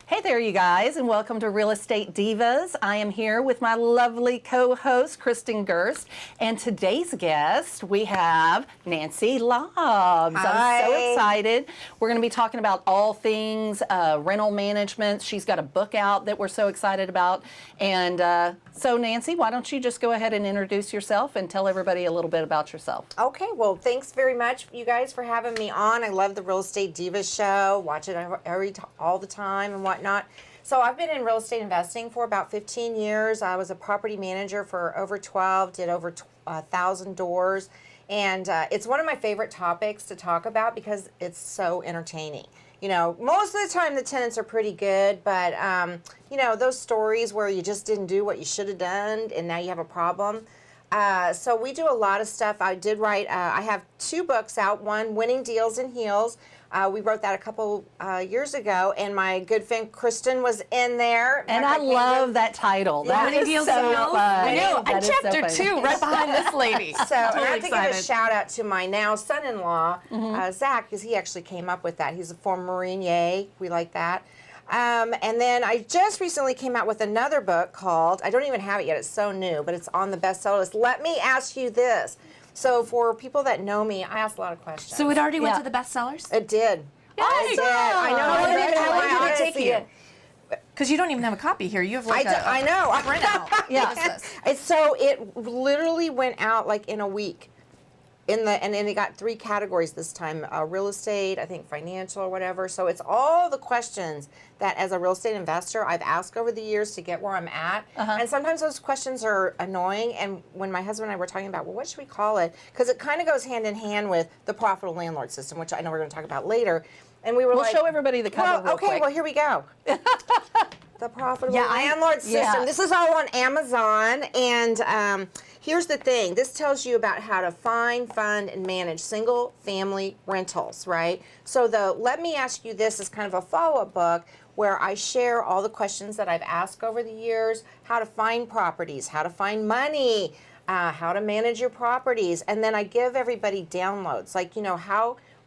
Hey there, you guys, and welcome to Real Estate Divas. I am here with my lovely co-host, Kristen Gerst, and today's guest, we have Nancy Lobbs. Hi. I'm so excited. We're going to be talking about all things rental management. She's got a book out that we're so excited about. And so, Nancy, why don't you just go ahead and introduce yourself and tell everybody a little bit about yourself. Okay, well, thanks very much, you guys, for having me on. I love the Real Estate Divas show, watch it all the time and whatnot. So I've been in real estate investing for about 15 years. I was a property manager for over 12, did over 1,000 doors. And it's one of my favorite topics to talk about because it's so entertaining. You know, most of the time the tenants are pretty good, but, you know, those stories where you just didn't do what you should have done and now you have a problem. So we do a lot of stuff. I did write, I have 2 books out, one, Winning Deals and Heels. We wrote that a couple years ago, and my good friend Kristen was in there. And I love that title. Yeah. That is so fun. I know. That I'm is so chapter funny. 2, right behind this lady. So and I have to give a excited. shout out to my now son-in-law, Zach, because he actually came up with that. He's a former Marine, yay, we like that. And then I just recently came out with another book called, I don't even have it yet, it's so new, but it's on the bestseller list. Let me ask you this. So for people that know me, I ask a lot of questions. So it already went Yeah. to the bestsellers? It did. Awesome. It did. I know. How long did I it take honestly- you? Because you don't even have a copy here. You have like I know. a printout. Yeah. What is this? It's so it literally went out like in a week. And then it got 3 categories this time: real estate, I think financial or whatever. So it's all the questions that, as a real estate investor, I've asked over the years to get where I'm at. And sometimes those questions are annoying. And when my husband and I were talking about, well, what should we call it? Because it kind of goes hand in hand with the profitable landlord system, which I know we're going to talk about later. And we were We'll like, show everybody the cover real okay, quick. well, here we go. The profitable Yeah, landlord system. yeah. This is all on Amazon, and here's the thing. This tells you about how to find, fund, and manage single-family rentals, right? So the Let Me Ask You This is kind of a follow-up book where I share all the questions that I've asked over the years, how to find properties, how to find money, how to manage your properties, and then I give everybody downloads, like, you know,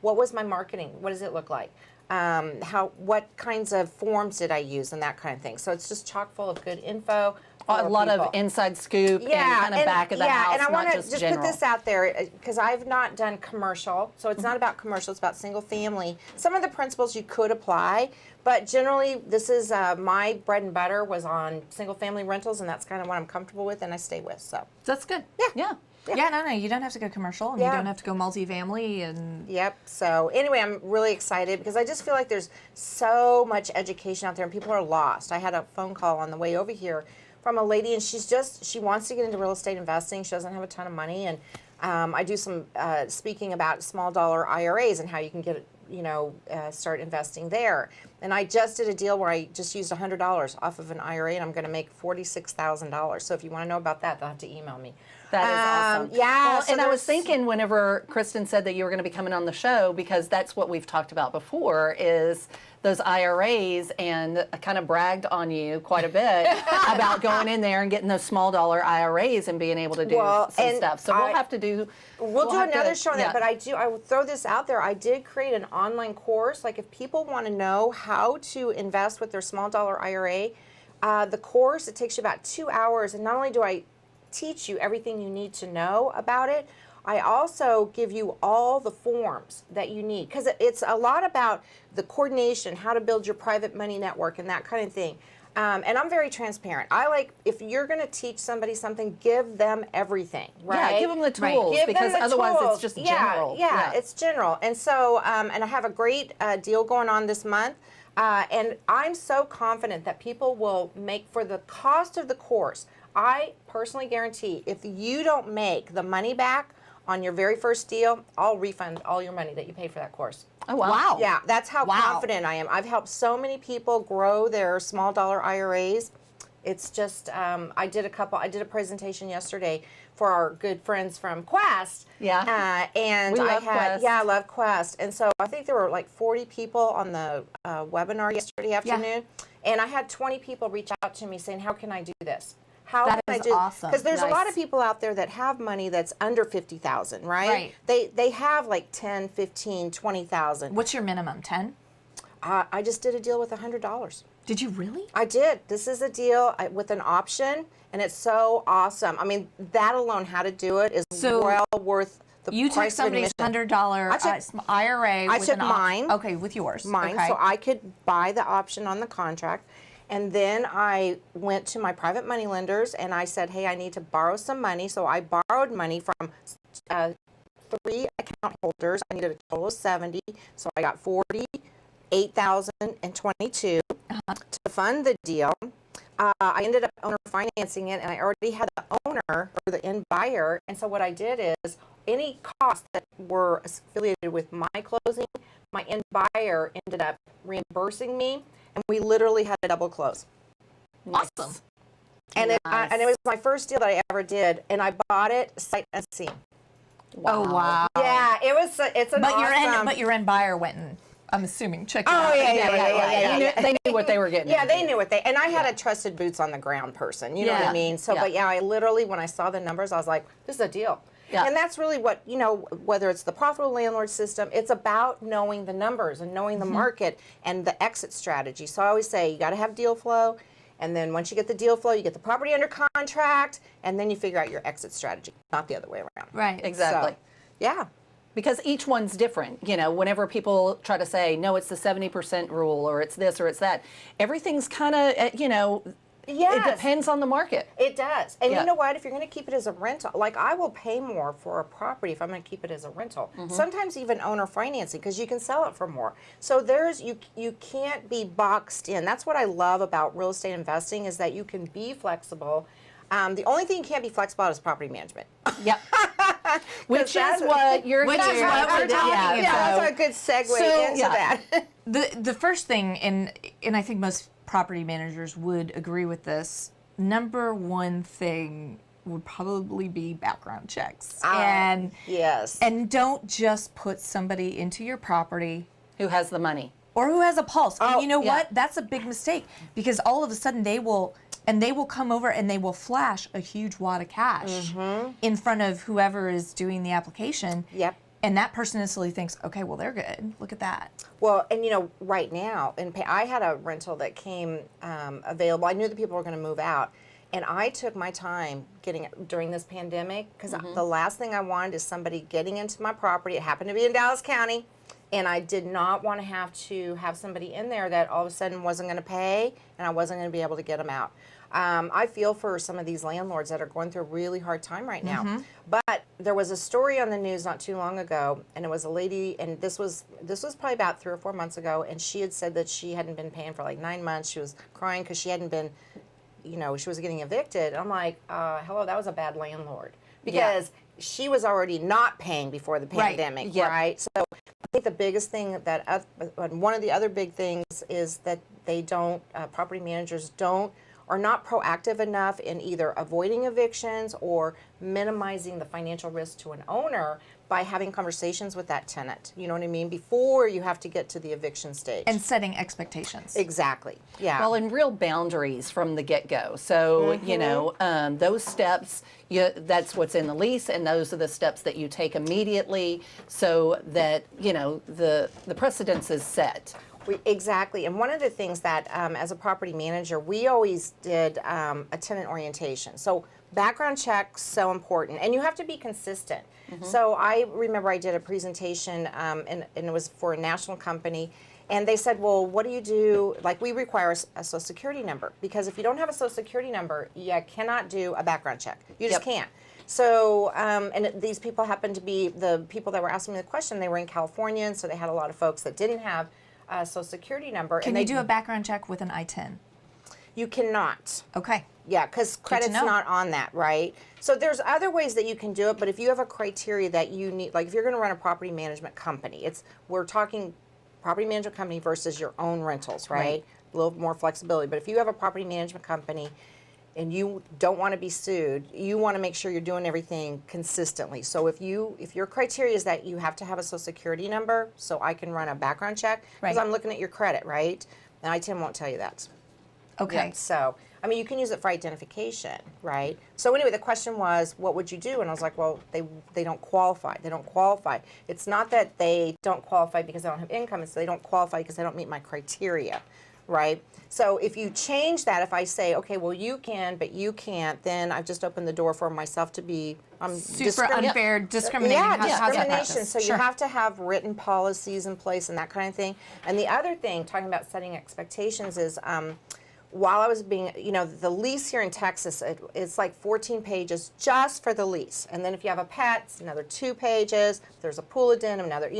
what was my marketing? What does it look like? What kinds of forms did I use and that kind of thing. So it's just chock full of good info. A lot people. of inside scoop and kind of back of the house, and I want not to just just general. put this out there because I've not done commercial, so it's not about commercial, it's about single family. Some of the principles you could apply, but generally this is my bread and butter was on single family rentals, and that's kind of what I'm comfortable with and I stay with. So That's good. Yeah. Yeah, no, you don't have to go commercial, and Yeah. you don't have to go multifamily, and yep. So anyway, I'm really excited because I just feel like there's so much education out there and people are lost. I had a phone call on the way over here from a lady, and she wants to get into real estate investing. She doesn't have a ton of money, and I do some speaking about small dollar IRAs and how you can get, you know, start investing there. And I just did a deal where I just used $100 off of an IRA, and I'm going to make $46,000. So if you want to know about that, they'll have to email me. That is awesome. Yeah. Well, so and I was there's- thinking whenever Kristen said that you were going to be coming on the show, because that's what we've talked about before, is those IRAs, and I kind of bragged on you quite a bit about going in there and getting those small dollar IRAs and being able to do some and stuff. So we'll have to do. We'll do have another to- show on yeah. that, but I will throw this out there. I did create an online course. Like if people want to know how to invest with their small dollar IRA, the course, it takes you about 2 hours. And not only do I teach you everything you need to know about it, I also give you all the forms that you need, because it's a lot about the coordination, how to build your private money network and that kind of thing. And I'm very transparent. I like, if you're going to teach somebody something, give them everything, right? Yeah, give them the tools, Give them because the otherwise tools. it's just Yeah, general. Yeah, it's general. And so, and I have a great deal going on this month. And I'm so confident that people will make, for the cost of the course, I personally guarantee if you don't make the money back on your very first deal, I'll refund all your money that you paid for that course. Oh, wow. wow. Yeah, that's how Wow. confident I am. I've helped so many people grow their small dollar IRAs. It's just, I did a presentation yesterday for our good friends from Quest. Yeah. And We I love had, Quest. yeah, I love Quest. And so I think there were like 40 people on the webinar yesterday afternoon. And I had 20 people reach out to me saying, how can I do this? How That can is I do? awesome. Because there's a lot Nice. of people out there that have money that's under 50,000, right? Right. They have like 10, 15, 20,000. What's your minimum? 10? I just did a deal with $100. Did you really? I did. This is a deal with an option, and it's so awesome. I mean, that alone, how to do it, is So well worth the You took price of somebody's admission. $100 IRA. I with took an op- mine. Okay, with yours. Mine, Okay. so I could buy the option on the contract. And then I went to my private money lenders and I said, hey, I need to borrow some money. So I borrowed money from 3 account holders. I needed a total of 70. So I got 48,022 to fund the deal. I ended up owner financing it, and I already had the owner or the end buyer. And so what I did is any costs that were affiliated with my closing, my end buyer ended up reimbursing me, and we literally had a double close. Awesome. And Nice. it was my first deal that I ever did, and I bought it sight unseen. Oh wow. Yeah, it's an But awesome. your end buyer went and I'm assuming check it Oh, out. yeah. They knew what they were getting. Yeah, into. they knew what and I had a trusted boots on the ground person, you know what Yeah. I mean? So, Yeah. but yeah, I literally, when I saw the numbers, I was like, this is a deal. Yeah. And that's really what, whether it's the profitable landlord system, it's about knowing the numbers and knowing the market and the exit strategy. So I always say, you got to have deal flow. And then once you get the deal flow, you get the property under contract, and then you figure out your exit strategy, not the other way around. Right. Exactly. So, yeah. Because each one's different. Whenever people try to say, no, it's the 70% rule, or it's this, or it's that, everything's kind of, Yes. it depends on the market. It does. And Yeah. you know what? If you're going to keep it as a rental, like I will pay more for a property if I'm going to keep it as a rental. Sometimes even owner financing because you can sell it for more. So you can't be boxed in. That's what I love about real estate investing is that you can be flexible. The only thing you can't be flexible about is property management. Yep. Which is that's- what you're Which is here what we're today. talking Yeah, about. that's a good segue So, into yeah. that. The first thing, and I think most property managers would agree with this, number one thing would probably be background checks. And Yes. don't just put somebody into your property Who has the money? or who has a pulse. And you know yeah. what? That's a big mistake because all of a sudden they will come over and they will flash a huge wad of cash in front of whoever is doing the application. Yep. And that person instantly thinks, okay, well, they're good. Look at that. Well, and right now, I had a rental that came available. I knew the people were going to move out, and I took my time getting it during this pandemic because the last thing I wanted is somebody getting into my property. It happened to be in Dallas County, and I did not want to have somebody in there that all of a sudden wasn't going to pay, and I wasn't going to be able to get them out. I feel for some of these landlords that are going through a really hard time right now. But there was a story on the news not too long ago, and it was a lady, and this was probably about 3 or 4 months ago, and she had said that she hadn't been paying for like 9 months. She was crying because she hadn't been, she was getting evicted. I'm like, hello, that was a bad landlord because she was already not paying before the pandemic, Yeah. right? So I think the biggest thing that, one of the other big things is that they don't, property managers are not proactive enough in either avoiding evictions or minimizing the financial risk to an owner by having conversations with that tenant. You know what I mean? Before you have to get to the eviction stage. And setting expectations. Exactly. Yeah. Well, and real boundaries from the get-go. So, those steps, that's what's in the lease, and those are the steps that you take immediately so that, the precedence is set. Exactly. And one of the things that, as a property manager, we always did a tenant orientation. So background checks, so important. And you have to be consistent. So I remember I did a presentation, and it was for a national company. And they said, well, what do you do? Like, we require a social security number. Because if you don't have a social security number, you cannot do a background check. You just can't. So, and these people happened to be the people that were asking me the question. They were in California, and so they had a lot of folks that didn't have a social security number. Can you do a background check with an I-10? You cannot. Okay. Yeah, because credit's know. not on that, right? So there's other ways that you can do it, but if you have a criteria that you need, like if you're going to run a property management company, we're talking property management company versus your own rentals, right? A little more flexibility. But if you have a property management company and you don't want to be sued, you want to make sure you're doing everything consistently. So if your criteria is that you have to have a social security number, so I can run a background check, because Right. I'm looking at your credit, right? And I-10 won't tell you that. Okay. So I mean, you can use it for identification, right? So anyway, the question was, what would you do? And I was like, well, they don't qualify. They don't qualify. It's not that they don't qualify because they don't have income. It's they don't qualify because they don't meet my criteria, right? So if you change that, if I say, okay, well, you can, but you can't, then I've just opened the door for myself to be super unfair, discriminating. Yeah, How's that discrimination. practice? So you have to have written policies in place and that kind of thing. And the other thing, talking about setting expectations, is while I was being, the lease here in Texas, it's like 14 pages just for the lease. And then if you have a pet, it's another 2 pages. There's a pool addendum, another,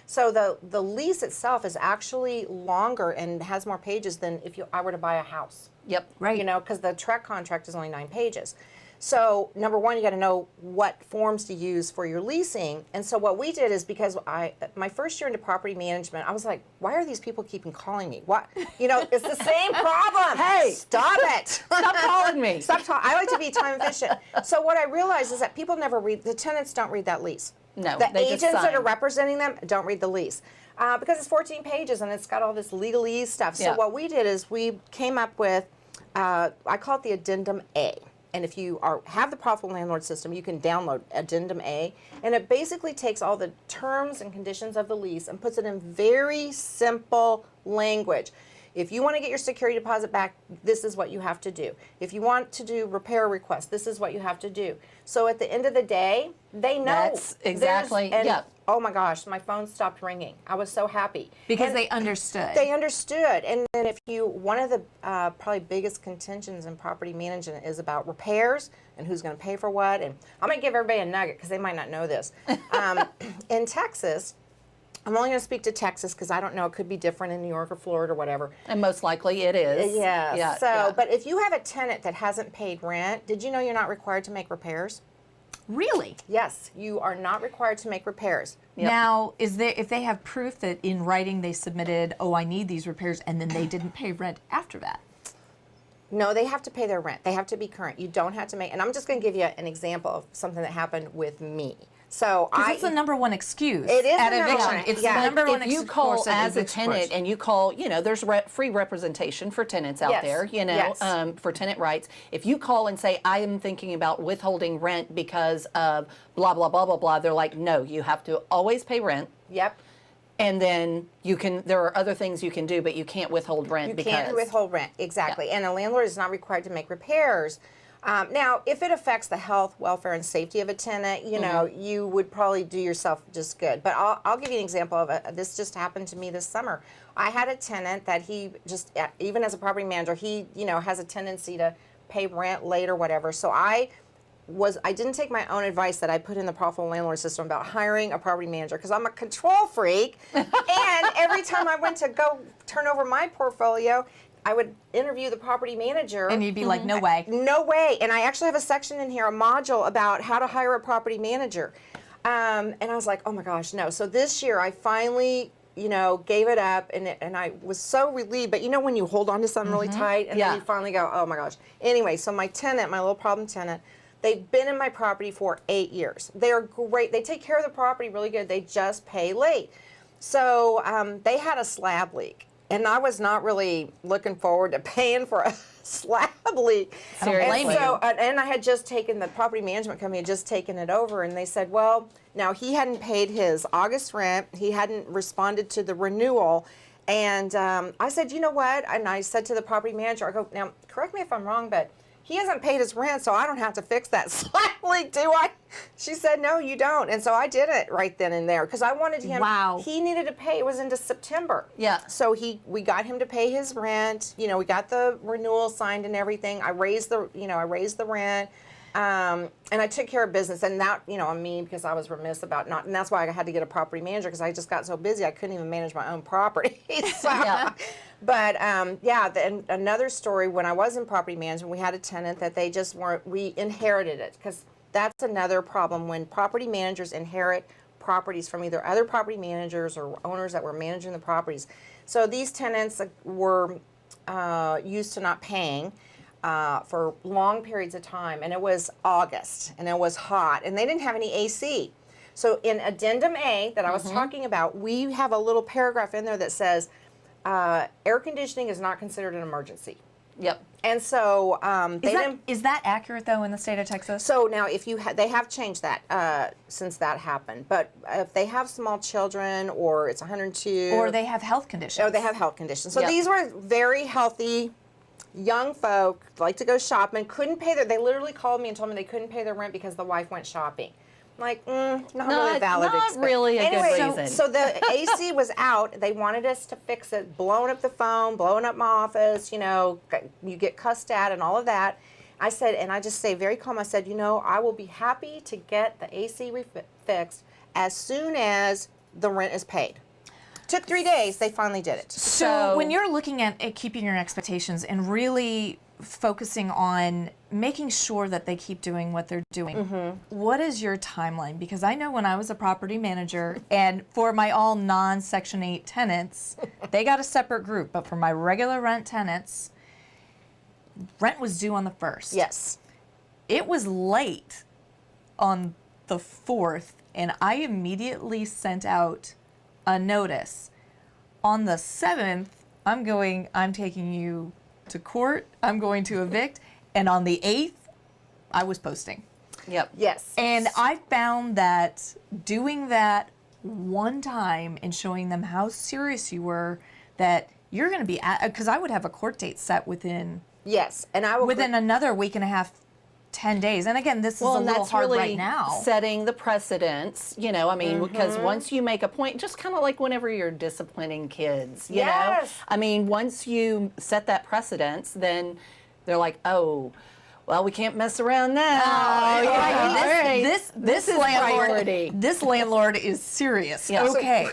So the lease itself is actually longer and has more pages than if I were to buy a house. Yep. Right. Because the truck contract is only 9 pages. So number one, you got to know what forms to use for your leasing. And so what we did is, because my first year into property management, I was like, why are these people keeping calling me? What? It's the same problem. Hey, stop it. Stop calling me. Stop talking. I like to be time efficient. So what I realized is that people never read, the tenants don't read that lease. No, the they agents just that are sign. representing them don't read the lease. Because it's 14 pages and it's got all this legalese stuff. So Yeah. what we did is we came up with, I call it the addendum A. And if you have the profitable landlord system, you can download addendum A. And it basically takes all the terms and conditions of the lease and puts it in very simple language. If you want to get your security deposit back, this is what you have to do. If you want to do repair requests, this is what you have to do. So at the end of the day, they know. That's exactly, yeah. Oh my gosh, my phone stopped ringing. I was so happy. Because And they understood. They understood. And then one of the probably biggest contentions in property management is about repairs and who's going to pay for what. And I'm going to give everybody a nugget because they might not know this. In Texas, I'm only going to speak to Texas because I don't know. It could be different in New York or Florida or whatever. And most likely it is. Yes. Yeah. So, yeah. but if you have a tenant that hasn't paid rent, did you know you're not required to make repairs? Really? Yes, you are not required to make repairs. Yep. Now, if they have proof that in writing they submitted, oh, I need these repairs, and then they didn't pay rent after that? No, they have to pay their rent. They have to be current. You don't have to make, and I'm just going to give you an example of something that happened with me. So Because it's the number one excuse. It is at the number eviction. one. It's Yeah. the number one If you excuse call at as a eviction tenant course. and you call, there's free representation for tenants out Yes. there, Yes. for tenant rights. If you call and say, I am thinking about withholding rent because of blah, blah, blah, blah, blah, they're like, no, you have to always pay rent. Yep. And then there are other things you can do, but you can't withhold rent You because. can't withhold rent, exactly. And a landlord is not required to make repairs. Now, if it affects the health, welfare, and safety of a tenant, you would probably do yourself just good. But I'll give you an example of it. This just happened to me this summer. I had a tenant that he just, even as a property manager, he, has a tendency to pay rent late or whatever. So I didn't take my own advice that I put in the profitable landlord system about hiring a property manager because I'm a control freak. And every time I went to go turn over my portfolio, I would interview the property manager. And you'd be like, no way. No way. And I actually have a section in here, a module about how to hire a property manager. And I was like, oh my gosh, no. So this year I finally, gave it up and I was so relieved. But when you hold on to something really tight and Yeah. then you finally go, oh my gosh. Anyway, so my tenant, my little problem tenant, they've been in my property for 8 years. They're great. They take care of the property really good. They just pay late. So they had a slab leak. And I was not really looking forward to paying for a slab leak. Seriously. And so, and I had just taken, the property management company had just taken it over, and they said, well, now he hadn't paid his August rent, he hadn't responded to the renewal, and I said, you know what? And I said to the property manager, I go, now, correct me if I'm wrong, but he hasn't paid his rent, so I don't have to fix that slab leak, do I? She said, no, you don't. And so I did it right then and there because I wanted him. Wow. He needed to pay. It was into September. Yeah. So we got him to pay his rent. We got the renewal signed and everything. I raised the rent. And I took care of business, and that, on me, because I was remiss about not, and that's why I had to get a property manager because I just got so busy I couldn't even manage my own property. So, Yeah. But and another story, when I was in property management, we had a tenant that they just weren't, we inherited it because that's another problem when property managers inherit properties from either other property managers or owners that were managing the properties. So these tenants were used to not paying for long periods of time, and it was August, and it was hot, and they didn't have any AC. So in addendum A that I was talking about, we have a little paragraph in there that says, air conditioning is not considered an emergency. Yep. And so they didn't. Is that accurate though in the state of Texas? So now, if you they have changed that since that happened. But if they have small children, or it's 102, Or they have health conditions. or they have health conditions. So Yep. these were very healthy young folk, like to go shopping, couldn't pay their. They literally called me and told me they couldn't pay their rent because the wife went shopping. I'm like, not really a valid not expense. really a good Anyway, reason. So the AC was out. They wanted us to fix it, blowing up the phone, blowing up my office. You know, you get cussed at and all of that. I said, and I just say very calm. I said, you know, I will be happy to get the AC fixed as soon as the rent is paid. Took 3 days. They finally did it. So when you're looking at keeping your expectations and really focusing on making sure that they keep doing what they're doing, what is your timeline? Because I know when I was a property manager, and for my all non-Section 8 tenants, they got a separate group, but for my regular rent tenants, rent was due on the 1st. Yes. It was late on the 4th, and I immediately sent out a notice. On the 7th, I'm taking you to court, I'm going to evict, and on the 8th, I was posting. Yep. Yes. And I found that doing that one time and showing them how serious you were, that you're going to be because I would have a court date set within Yes. And I will. within another week and a half, 10 days. And again, this is a and little that's hard really right now. setting the precedents, you know, I mean, because once you make a point, just kind of like whenever you're disciplining kids, you know, Yes. I mean, once you set that precedence, then they're like, oh, well, we can't mess around now. Oh, Yeah, yeah. all right. This is landlord, priority. this landlord is serious. Yeah. So Okay.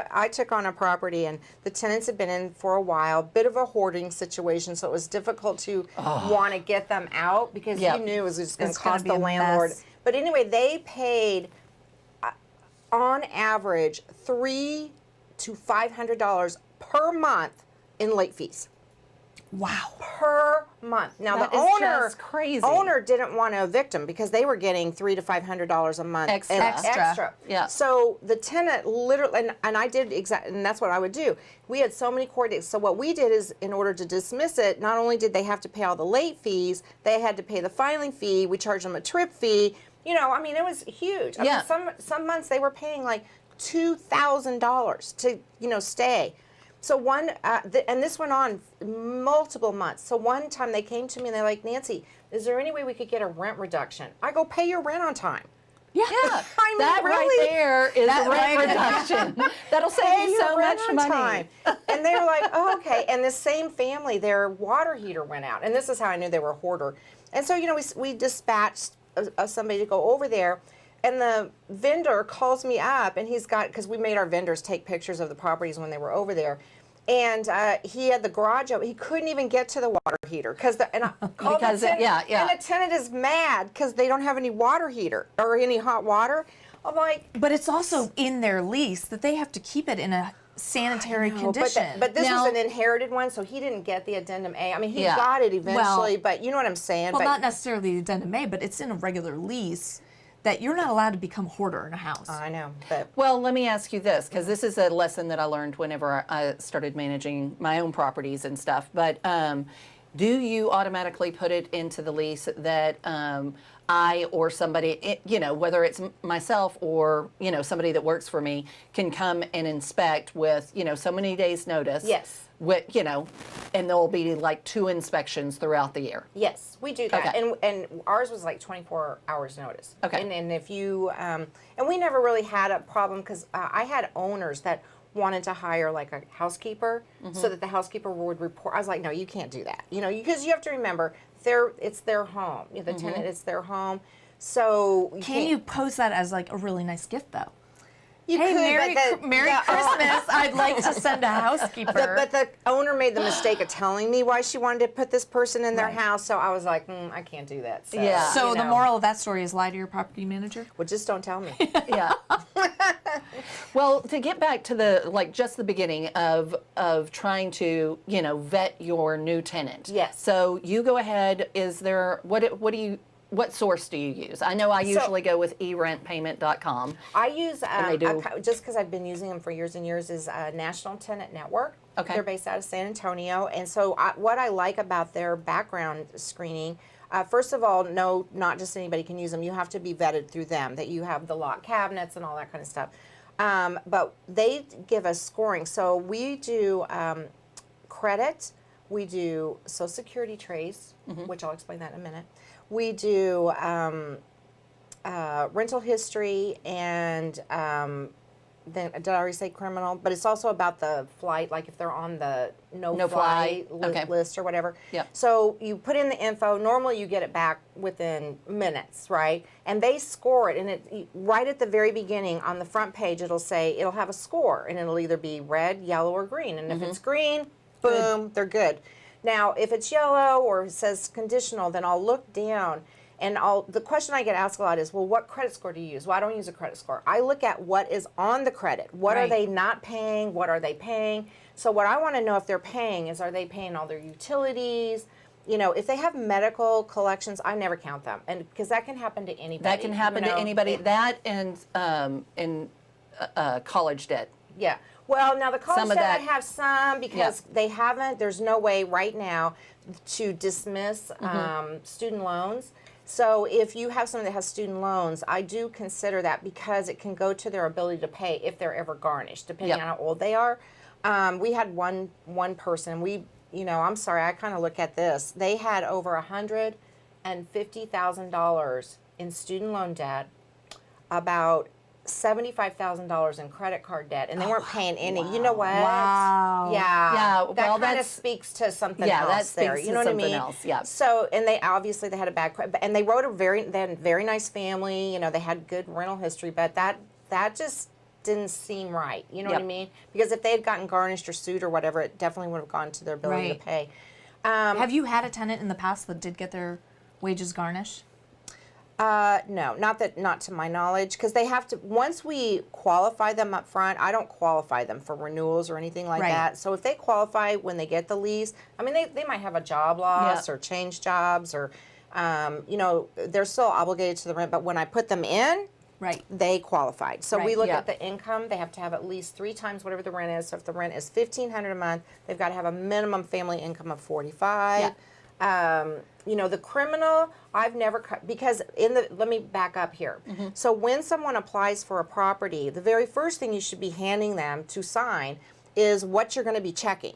I took on a property, and the tenants had been in for a while, bit of a hoarding situation, so it was difficult to want to get them out because Yep. you knew it was just going to It's gonna cost be the a landlord. mess. But anyway, they paid on average $300 to $500 per month in late fees. Wow. Per month. Now That the is owner just crazy. owner didn't want to evict them because they were getting $300 to $500 a month Extra. extra. Yeah. So the tenant literally, and I did exactly, and that's what I would do. We had so many court dates. So what we did is, in order to dismiss it, not only did they have to pay all the late fees, they had to pay the filing fee. We charged them a trip fee. You know, I mean, it was huge. I Yeah. mean, some months they were paying like $2,000 to stay. So and this went on multiple months. So one time they came to me and they're like, Nancy, is there any way we could get a rent reduction? I go, pay your rent on time. Yeah, I mean, that really? right there is That the rent right- reduction. That'll Pay save you your so rent much on money. time. And they were like, oh, okay. And the same family, their water heater went out. And this is how I knew they were a hoarder. And so, we dispatched somebody to go over there. And the vendor calls me up, and because we made our vendors take pictures of the properties when they were over there. And he had the garage open. He couldn't even get to the water heater because the tenant, and the tenant is mad because they don't have any water heater or any hot water. I'm like, But it's also in their lease that they have to keep it in a sanitary condition. But this Now- was an inherited one, so he didn't get the addendum A. I mean, he Yeah. got it eventually, Well- but you know what I'm saying. well, but not necessarily the addendum A, but it's in a regular lease that you're not allowed to become hourder in a house. I know, but Well, let me ask you this, because this is a lesson that I learned whenever I started managing my own properties and stuff. But do you automatically put it into the lease that I or somebody, whether it's myself or, somebody that works for me, can come and inspect with, so many days notice? Yes. With, and there'll be like 2 inspections throughout the year. yes, we do that. Okay. And ours was like 24 hours notice. Okay. And if you, and we never really had a problem because I had owners that wanted to hire like a housekeeper so that the housekeeper would report. I was like, no, you can't do that. Because you have to remember, it's their home. The tenant, it's their home. So Can you pose that as like a really nice gift though? You Hey, could, Merry Christmas! I'd like to send a housekeeper. But the owner made the mistake of telling me why she wanted to put this person in their house, so I was like, I can't do that. So, Yeah. So the moral of that story is lie to your property manager. Well, just don't tell me. Yeah. Well, to get back to just the beginning of trying to, vet your new tenant. Yes. So you go ahead. Is there what source do you use? I know I usually go with erentpayment.com. I use they do- just because I've been using them for years and years is National Tenant Network. Okay. They're based out of San Antonio. And so what I like about their background screening, first of all, no, not just anybody can use them. You have to be vetted through them, that you have the lock cabinets and all that kind of stuff. But they give us scoring. So we do credit, we do Social Security trace, which I'll explain that in a minute. We do rental history, and then did I already say criminal? But it's also about the flight, like if they're on the no-fly Okay. list or whatever. Yep. So you put in the info. Normally you get it back within minutes, right? And they score it, and it right at the very beginning on the front page, it'll have a score, and it'll either be red, yellow, or green. And if it's green, boom, they're good. Now, if it's yellow or it says conditional, then I'll look down. And the question I get asked a lot is, well, what credit score do you use? Well, I don't use a credit score. I look at what is on the credit. What are they not paying? What are they paying? So what I want to know if they're paying is, are they paying all their utilities? You know, if they have medical collections, I never count them, and because that can happen to anybody. That can happen to anybody. That and college debt. Yeah. Well, now the college Some of debt, I that- have some because they haven't. There's no way right now to dismiss student loans. So if you have someone that has student loans, I do consider that because it can go to their ability to pay if they're ever garnished, depending on how old they are. We had one person. I'm sorry, I kind of look at this. They had over $150,000 in student loan debt, about $75,000 in credit card debt, and they weren't paying any. You know what? Wow. Yeah. Yeah, That well, kind of that's- speaks to something Yeah, else that speaks there. to You know what I something mean? else, yeah. So, and they obviously they had a bad credit, and they wrote they had a very nice family. You know, they had good rental history, but that just didn't seem right. You know what I Yep. mean? Because if they had gotten garnished or sued or whatever, it definitely would have gone to their ability Right. to pay. Have you had a tenant in the past that did get their wages garnished? No, not to my knowledge, because they have to, once we qualify them up front, I don't qualify them for renewals or anything like Right. that. So if they qualify when they get the lease, I mean, they might have a job loss or change jobs or, they're still obligated to the rent, but when I put them in, Right. they qualified. So we Right. look Yeah. at the income. They have to have at least 3 times whatever the rent is. So if the rent is $1,500 a month, they've got to have a minimum family income of 45. The criminal, I've never because let me back up here. So when someone applies for a property, the very first thing you should be handing them to sign is what you're going to be checking.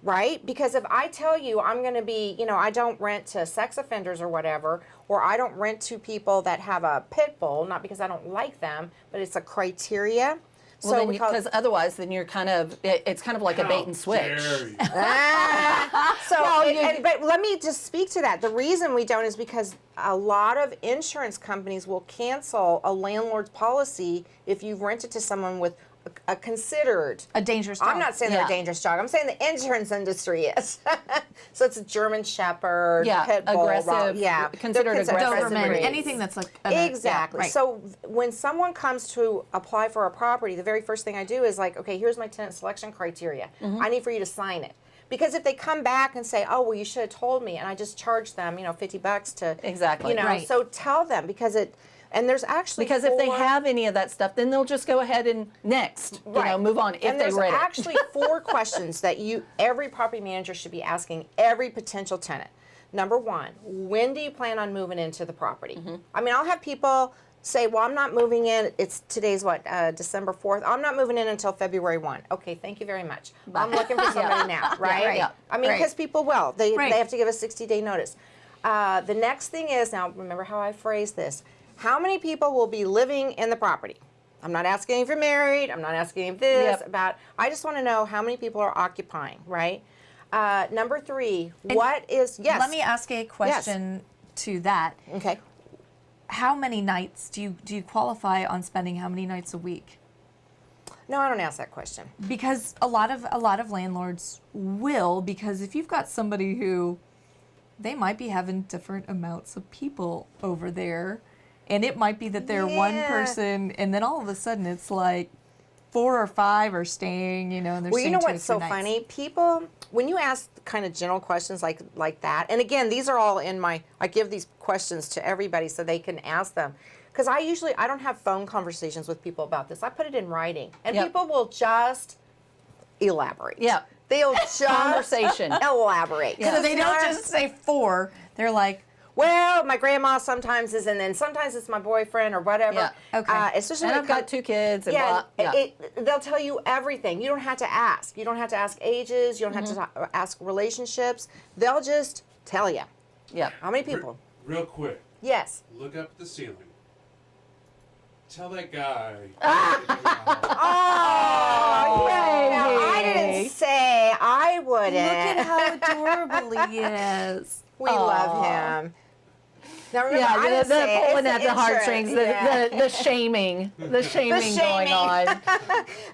Right? Because if I tell you I'm going to be, I don't rent to sex offenders or whatever, or I don't rent to people that have a pit bull, not because I don't like them, but it's a criteria. Well, So because otherwise, then you're it's kind of like a bait and switch. But let me just speak to that. The reason we don't is because a lot of insurance companies will cancel a landlord's policy if you've rented to someone with a considered. A dangerous dog. I'm not saying they're Yeah. a dangerous dog. I'm saying the insurance industry is. So it's a German Shepherd, Yeah, pit bull, aggressive, yeah, considered They're aggressive Doberman, breeds. anything that's like Exactly. right. So when someone comes to apply for a property, the very first thing I do is like, okay, here's my tenant selection criteria. I need for you to sign it. Because if they come back and say, oh, well, you should have told me, and I just charged them, $50 to, Exactly. Right. so tell them and there's actually Because if they 4 have any of that stuff, then they'll just go ahead and move on if and they there's read it. actually 4 questions that every property manager should be asking every potential tenant. Number 1, when do you plan on moving into the property? I mean, I'll have people say, well, I'm not moving in. Today's December 4th. I'm not moving in until February 1. Okay, thank you very much. I'm looking for somebody now, right? right. Yeah. I mean, because people will. They Right. have to give a 60-day notice. The next thing is, now remember how I phrased this. How many people will be living in the property? I'm not asking if you're married. I'm not asking if this, Yep. I just want to know how many people are occupying, right? Number 3, yes. Let me ask a question to that. Okay. How many nights do you qualify on spending how many nights a week? No, I don't ask that question. Because a lot of landlords will, because if you've got somebody who they might be having different amounts of people over there, and it might be that they're one Yeah. person, and then all of a sudden it's like 4 or 5 are staying, and they're Well, you staying know 2 or what's 3 so nights. funny? People, when you ask kind of general questions like that, and again, these are all I give these questions to everybody so they can ask them. Because I don't have phone conversations with people about this. I put it in writing. And Yep. people will just elaborate. Yeah. they'll just Conversation. elaborate. So they don't just say for. They're like, well, my grandma sometimes is, and then sometimes it's my boyfriend or whatever. Yeah. Okay. Especially And when I've got 2 kids. And yeah, blah, they'll tell you everything. You don't have to ask. You don't have to ask ages. You don't have to ask relationships. They'll just tell you. yeah. How many people? Real quick, Yes. look up at the ceiling. Tell that guy. Oh, yeah. Now, I didn't say I wouldn't. look at how adorable he is. We love him. Now remember, Yeah, I didn't the say it. pulling It's at the heartstrings, yeah. the shaming going shaming. on.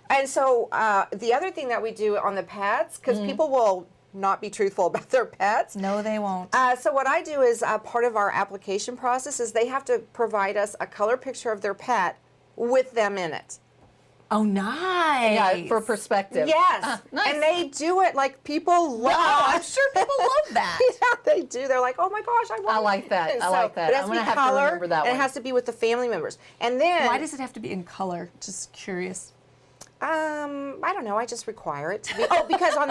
And so the other thing that we do on the pets, because people will not be truthful about their pets. No, they won't. So what I do is part of our application process is they have to provide us a color picture of their pet with them in it. Oh, nice. Yeah, for perspective. Yes. Nice. And they do it like people love. Oh, I'm sure people love that. Yeah, they do. They're like, oh my gosh, I want I like that. And I like that. It has I'm to be gonna have to color, remember that and one. it has to be with the family members. And then Why does it have to be in color? Just curious. I don't know. I just require it to be. Oh, because on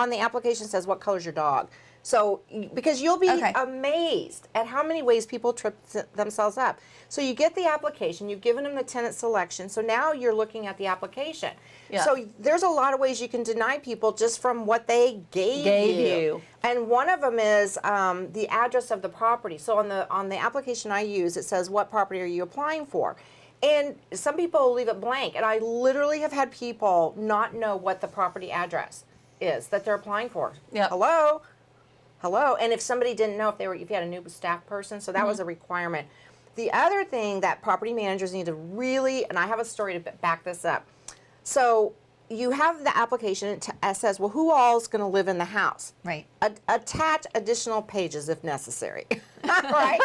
the application says what color's your dog. So because you'll be Okay. amazed at how many ways people trip themselves up. So you get the application, you've given them the tenant selection. So now you're looking at the application. Yeah. So there's a lot of ways you can deny people just from what they gave you. And one of them is the address of the property. So on the application I use, it says what property are you applying for. And some people leave it blank, and I literally have had people not know what the property address is that they're applying for. Yep. Hello, and if somebody didn't know if you had a new staff person, so that was a requirement. The other thing that property managers need to really, and I have a story to back this up. So you have the application, it says, well, who all is going to live in the house? Right. Attach additional pages if necessary, right?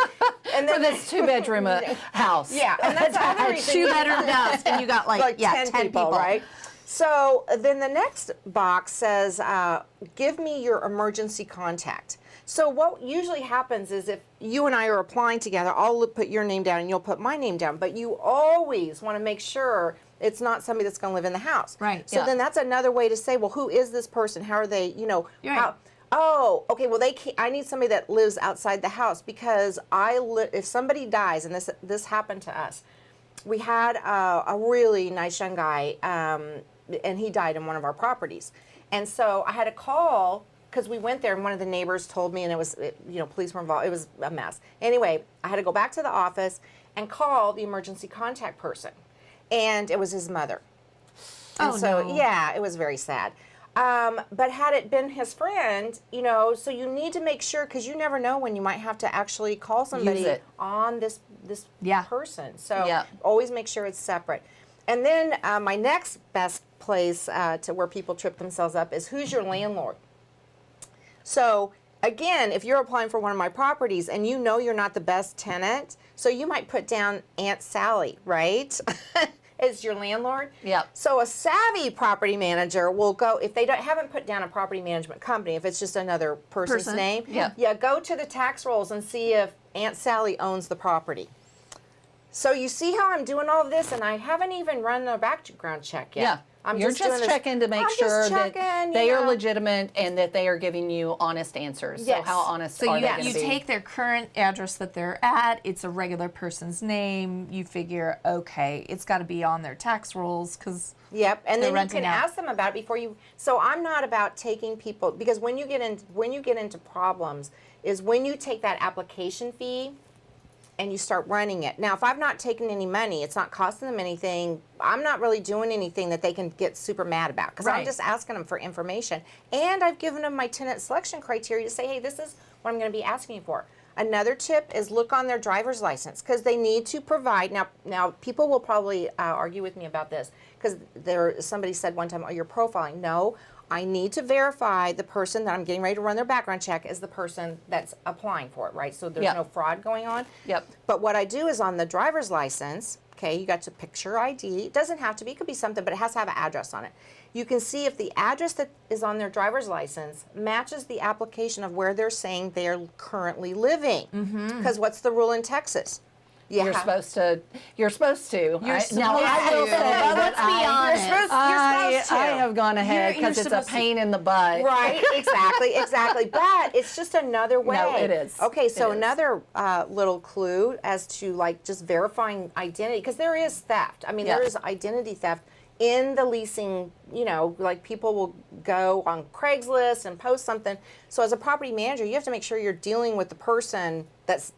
And For this 2-bedroom house. yeah, and that's the other reason. 2-bedroom house, and you got like 10 people, right? So then the next box says, give me your emergency contact. So what usually happens is if you and I are applying together, I'll put your name down and you'll put my name down, but you always want to make sure it's not somebody that's going to live in the house. Right. So Yeah. then that's another way to say, well, who is this person? How are they, Right. how, oh, okay, well, I need somebody that lives outside the house because if somebody dies, and this happened to us, we had a really nice young guy, and he died in one of our properties. And so I had to call, because we went there, and one of the neighbors told me, and it was, police were involved. It was a mess. Anyway, I had to go back to the office and call the emergency contact person. And it was his mother. And Oh, so, no. yeah, it was very sad. But had it been his friend, so you need to make sure, because you never know when you might have to actually call somebody it. on this Yeah. person. So Yeah. always make sure it's separate. And then my next best place to where people trip themselves up is who's your landlord. So again, if you're applying for one of my properties and you know you're not the best tenant, so you might put down Aunt Sally, right? As your landlord. Yep. So a savvy property manager will go, if they haven't put down a property management company, if it's just another person's Person. name, Yeah. go to the tax rolls and see if Aunt Sally owns the property. So you see how I'm doing all of this, and I haven't even run a background check yet. Yeah. You're doing just this- checking to make I'm sure just that checking, they are know. legitimate and that they are giving you honest answers. Yes. So how honest So are you, they going to you be? take their current address that they're at, it's a regular person's name, you figure, okay, it's got to be on their tax rolls because Yep, and They're then you renting can out. ask them about it before you. So I'm not about taking people, because when you get into problems is when you take that application fee and you start running it. Now, if I've not taken any money, it's not costing them anything. I'm not really doing anything that they can get super mad about, because I'm Right. just asking them for information, and I've given them my tenant selection criteria to say, hey, this is what I'm going to be asking you for. Another tip is look on their driver's license, because they need to provide. Now people will probably argue with me about this, because somebody said one time, oh, you're profiling. No, I need to verify the person that I'm getting ready to run their background check is the person that's applying for it, right? So there's Yep. no fraud going on. Yep. But what I do is on the driver's license, okay, you got to picture ID. It doesn't have to be, it could be something, but it has to have an address on it. You can see if the address that is on their driver's license matches the application of where they're saying they're currently living. Because what's the rule in Texas? Yeah. You're supposed to. You're supposed to. You're Now I will supposed say to. that Let's be honest. You're supposed to. I have gone ahead You're because it's a supposed to. pain in the butt. Right, exactly. But it's just another way. No, it is. Okay, so It is. another little clue as to like just verifying identity, because there is theft. I mean, Yeah. there is identity theft in the leasing, like people will go on Craigslist and post something. So as a property manager, you have to make sure you're dealing with the person that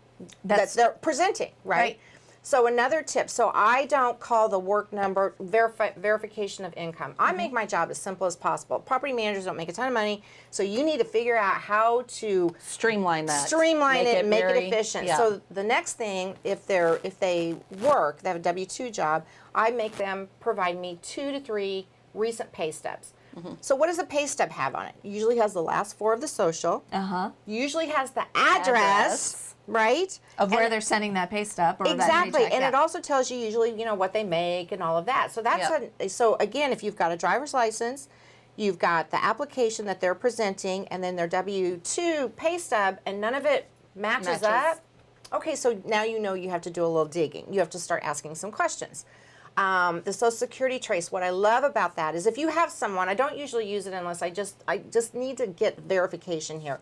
they're presenting, right? Right. So another tip, so I don't call the work number verification of income. I make my job as simple as possible. Property managers don't make a ton of money, so you need to figure out how to Streamline that. streamline it and make it very- efficient. yeah. So the next thing, if they work, they have a W-2 job, I make them provide me 2 to 3 recent pay stubs. Mm-hmm. So what does a pay stub have on it? Usually has the last 4 of the social. Usually has the address. Right? Of where And- they're sending that pay stub or Exactly, that paycheck. and yeah. it also tells you usually, what they make and all of that. So that's so again, if you've got a driver's license, you've got the application that they're presenting, and then their W-2 pay stub, and none of it matches up. Okay, so now you have to do a little digging. You have to start asking some questions. The Social Security trace. What I love about that is if you have someone, I don't usually use it unless I just need to get verification here.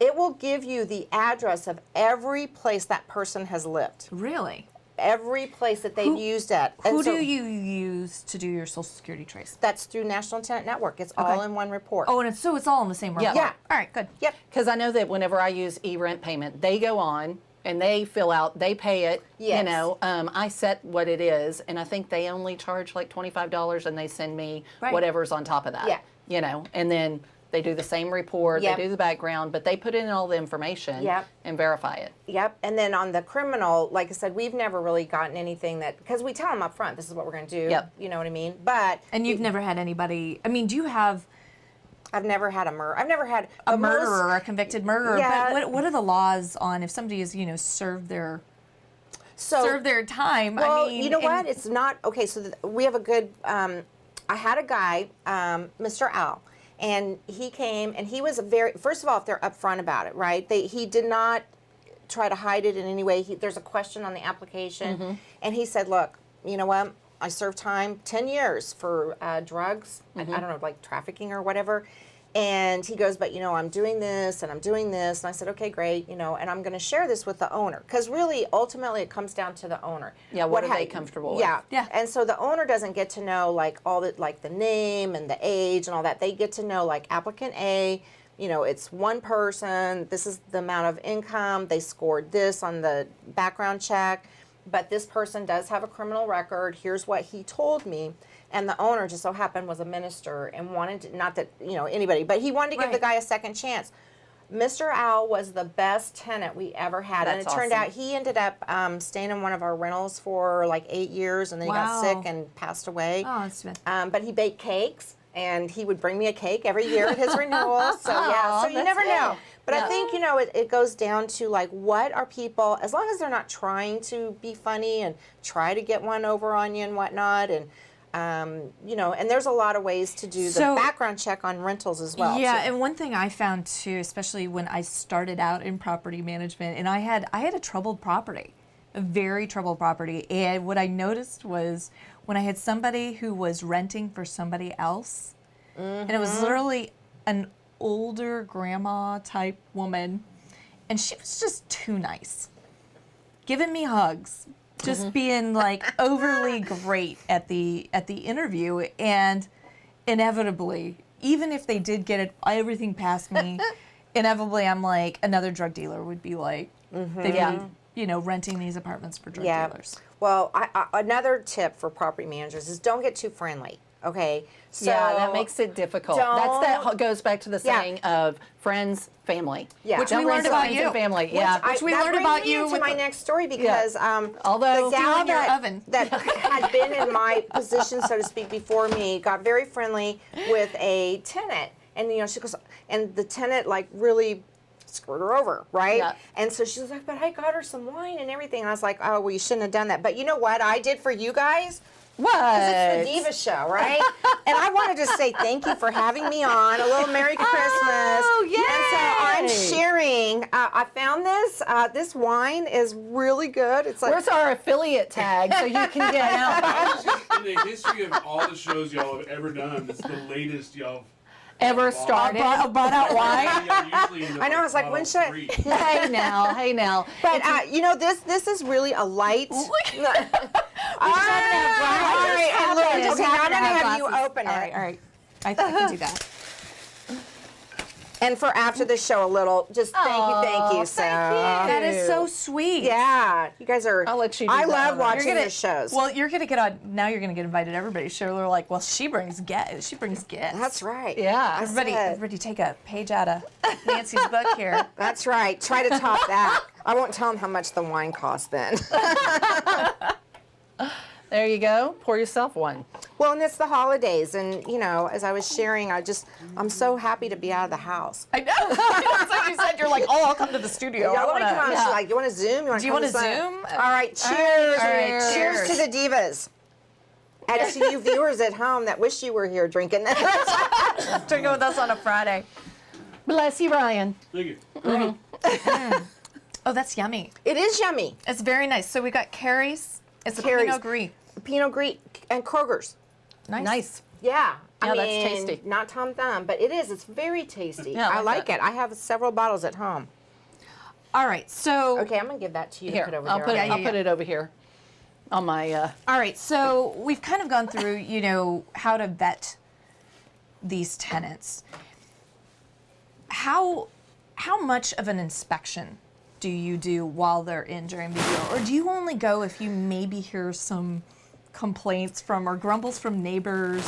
It will give you the address of every place that person has lived, Really? every place that they've used it. And Who so do you use to do your Social Security trace? That's through National Tenant Network. It's all in one report. Oh, and it's all in the same report. Yeah. All right, good. Yep. Because I know that whenever I use e-rent payment, they go on and they fill out, they pay it. Yes. I set what it is, and I think they only charge like $25, and they send me Right. whatever's on top of that. Yeah. And then they do the same report, Yep. they do the background, but they put in all the information Yep. and verify it. Yep. And then on the criminal, like I said, we've never really gotten anything that, because we tell them up front, this is what we're going to do. Yep. You know what I mean? But And you've never had anybody, I mean, do you have I've never had a murder. I've never had a the most- murderer or a convicted murderer? Yeah. But what are the laws on if somebody has, served their time? Well, I mean, you know and- what? It's not okay. So we have a good. I had a guy, Mr. Al, and he came and he was first of all, if they're upfront about it, right? He did not try to hide it in any way. There's a question on the application, and he said, "Look, you know what? I served time 10 years for drugs. I don't know, like trafficking or whatever." And he goes, "But I'm doing this and I'm doing this." And I said, "Okay, great, and I'm going to share this with the owner, because really, ultimately, it comes down to the owner. Yeah, what are they comfortable with? Yeah, Yeah. And so the owner doesn't get to know like all the the name and the age and all that. They get to know like applicant A. It's one person. This is the amount of income. They scored this on the background check, but this person does have a criminal record. Here's what he told me." And the owner just so happened was a minister and wanted to, not that, anybody, but he wanted to give the Right. guy a second chance. Mr. Al was the best tenant we ever had. and it That's turned awesome. out he ended up staying in one of our rentals for like 8 years, and then he got Wow. sick and passed away. Oh, that's too bad. But he baked cakes, and he would bring me a cake every year at his renewal. So yeah, so you that's never good. know. But Yeah. I think it goes down to like what are people, as long as they're not trying to be funny and try to get one over on you and whatnot, and and there's a lot of ways to do the So- background check on rentals as well. Yeah, too. and one thing I found too, especially when I started out in property management, and I had a troubled property, a very troubled property, and what I noticed was when I had somebody who was renting for somebody else, and it was literally an older grandma type woman, and she was just too nice, giving me hugs, just being like overly great at the interview, and inevitably, even if they did get everything past me, inevitably I'm like another drug dealer would be like they'd be renting these apartments for drug dealers. Well, another tip for property managers is don't get too friendly. Okay. So Yeah, that makes it difficult. That don't- goes back to the Yeah. saying of friends, family. Yeah. Which Don't we rent learned to about friends you. and family. Yeah. Which we that learned brings about me you into with my the- next story, because Although- the gal Stealing your that, oven. that had been in my position, so to speak, before me, got very friendly with a tenant, and she goes, and the tenant like really screwed her over, right? Yeah. And so she was like, "But I got her some wine and everything." And I was like, "Oh, well, you shouldn't have done that." But you know what I did for you guys? What? It's the Diva Show, right? And I wanted to say thank you for having me on. A little Merry Christmas. Oh, yay! And so I'm sharing. I found this. This wine is really good. It's like Where's our affiliate tag so you can get out? In the history of all the shows y'all have ever done, it's the latest y'all have Ever started? Brought out wine. Yeah, usually end up I know, it's like, when should I- three. Hey now. But you know, this is really a light. All right, and look, Just okay, now I'm happen to gonna have have you glasses. open it. All right. I can do that. And for after the show, a little, just thank you. So That is so sweet. yeah, you guys are. I'll let you do I that love one. watching your shows. Well, you're gonna get on now. You're gonna get invited to everybody's show. They're like, well, she brings gifts. That's right. Yeah. That's Everybody, take a page out of Nancy's book here. That's right. Try to top that. I won't tell them how much the wine costs then. There you go. Pour yourself one. Well, and it's the holidays, and you know, as I was sharing, I'm so happy to be out of the house. I know. It's like you said. You're like, oh, I'll come to the studio. Y'all I want to wanna- come on? yeah. She's like, you want to Zoom? Do you want to Zoom? All right, cheers. All right, Cheers to the divas. And to you viewers at home that wish you were here drinking this. Drinking with us on a Friday. Bless you, Ryan. Thank you. Oh, that's yummy. It is yummy. It's very nice. So we got Carrie's. It's a Carrie's. Pinot Gris. Pinot Gris and Kroger's. Nice. Yeah. I Yeah, that's mean, tasty. Not Tom Thumb, but it is. It's very tasty. Yeah, I I like like that. it. I have several bottles at home. All right. So Okay, I'm going to give that to you Here, to put over I'll there. put it. okay? I'll put it over here on my. All right, so we've kind of gone through, how to vet these tenants. How much of an inspection do you do while they're in during the year, or do you only go if you maybe hear some complaints from or grumbles from neighbors?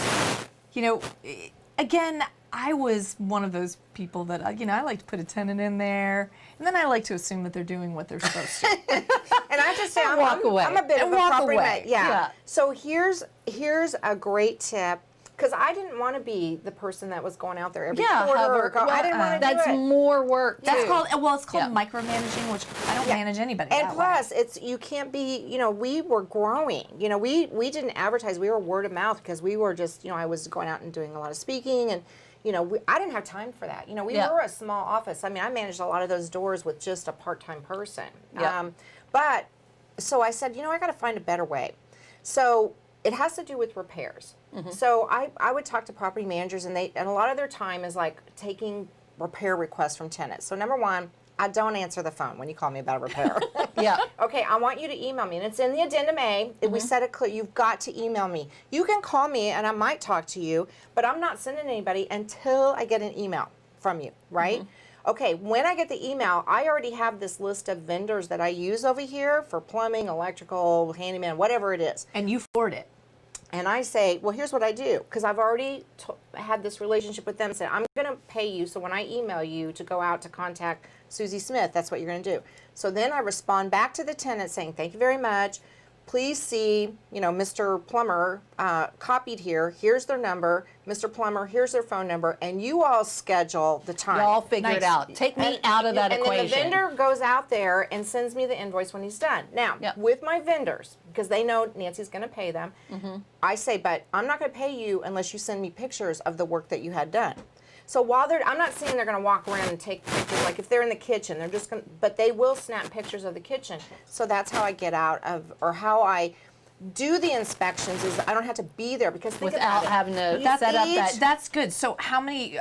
Again, I was one of those people that I like to put a tenant in there, and then I like to assume that they're doing what they're supposed to. And I have to say, And I'm, walk I'm, away. I'm a bit And of a walk property away. nut. Yeah. Yeah. So here's a great tip, because I didn't want to be the person that was going out there every quarter. I didn't want to do That's it. more work. That's too. called Yeah. micromanaging, which I don't manage anybody. And that plus, way. you can't be, we were growing. We didn't advertise. We were word of mouth because we were just, I was going out and doing a lot of speaking, and I didn't have time for that. We Yeah. were a small office. I mean, I managed a lot of those doors with just a part-time person. Yeah. But so I said, I got to find a better way. So it has to do with repairs. Mm-hmm. So I would talk to property managers, and a lot of their time is like taking repair requests from tenants. So number one, I don't answer the phone when you call me about a repair. Yeah. Okay, I want you to email me, and it's in the addendum A. We set it clear. You've got to email me. You can call me, and I might talk to you, but I'm not sending anybody until I get an email from you, right? Okay, when I get the email, I already have this list of vendors that I use over here for plumbing, electrical, handyman, whatever it is. And you forward it. And I say, well, here's what I do, because I've already had this relationship with them. Said, I'm going to pay you, so when I email you to go out to contact Susie Smith, that's what you're going to do. So then I respond back to the tenant saying, thank you very much. Please see, Mr. Plumber copied here. Here's their number. Mr. Plumber, here's their phone number. And you all schedule the time. Y'all figure it Nice. out. Take me out of that equation. And then the vendor goes out there and sends me the invoice when he's done. Now, Yep. with my vendors, because they know Nancy's going to pay them, I say, but I'm not going to pay you unless you send me pictures of the work that you had done. So while I'm not saying they're going to walk around and take pictures. Like if they're in the kitchen, they're just going to, but they will snap pictures of the kitchen. So that's how I get out of, or how I do the inspections, is I don't have to be there, because think Without about it. having to That's set up each- that. That's good. So how many,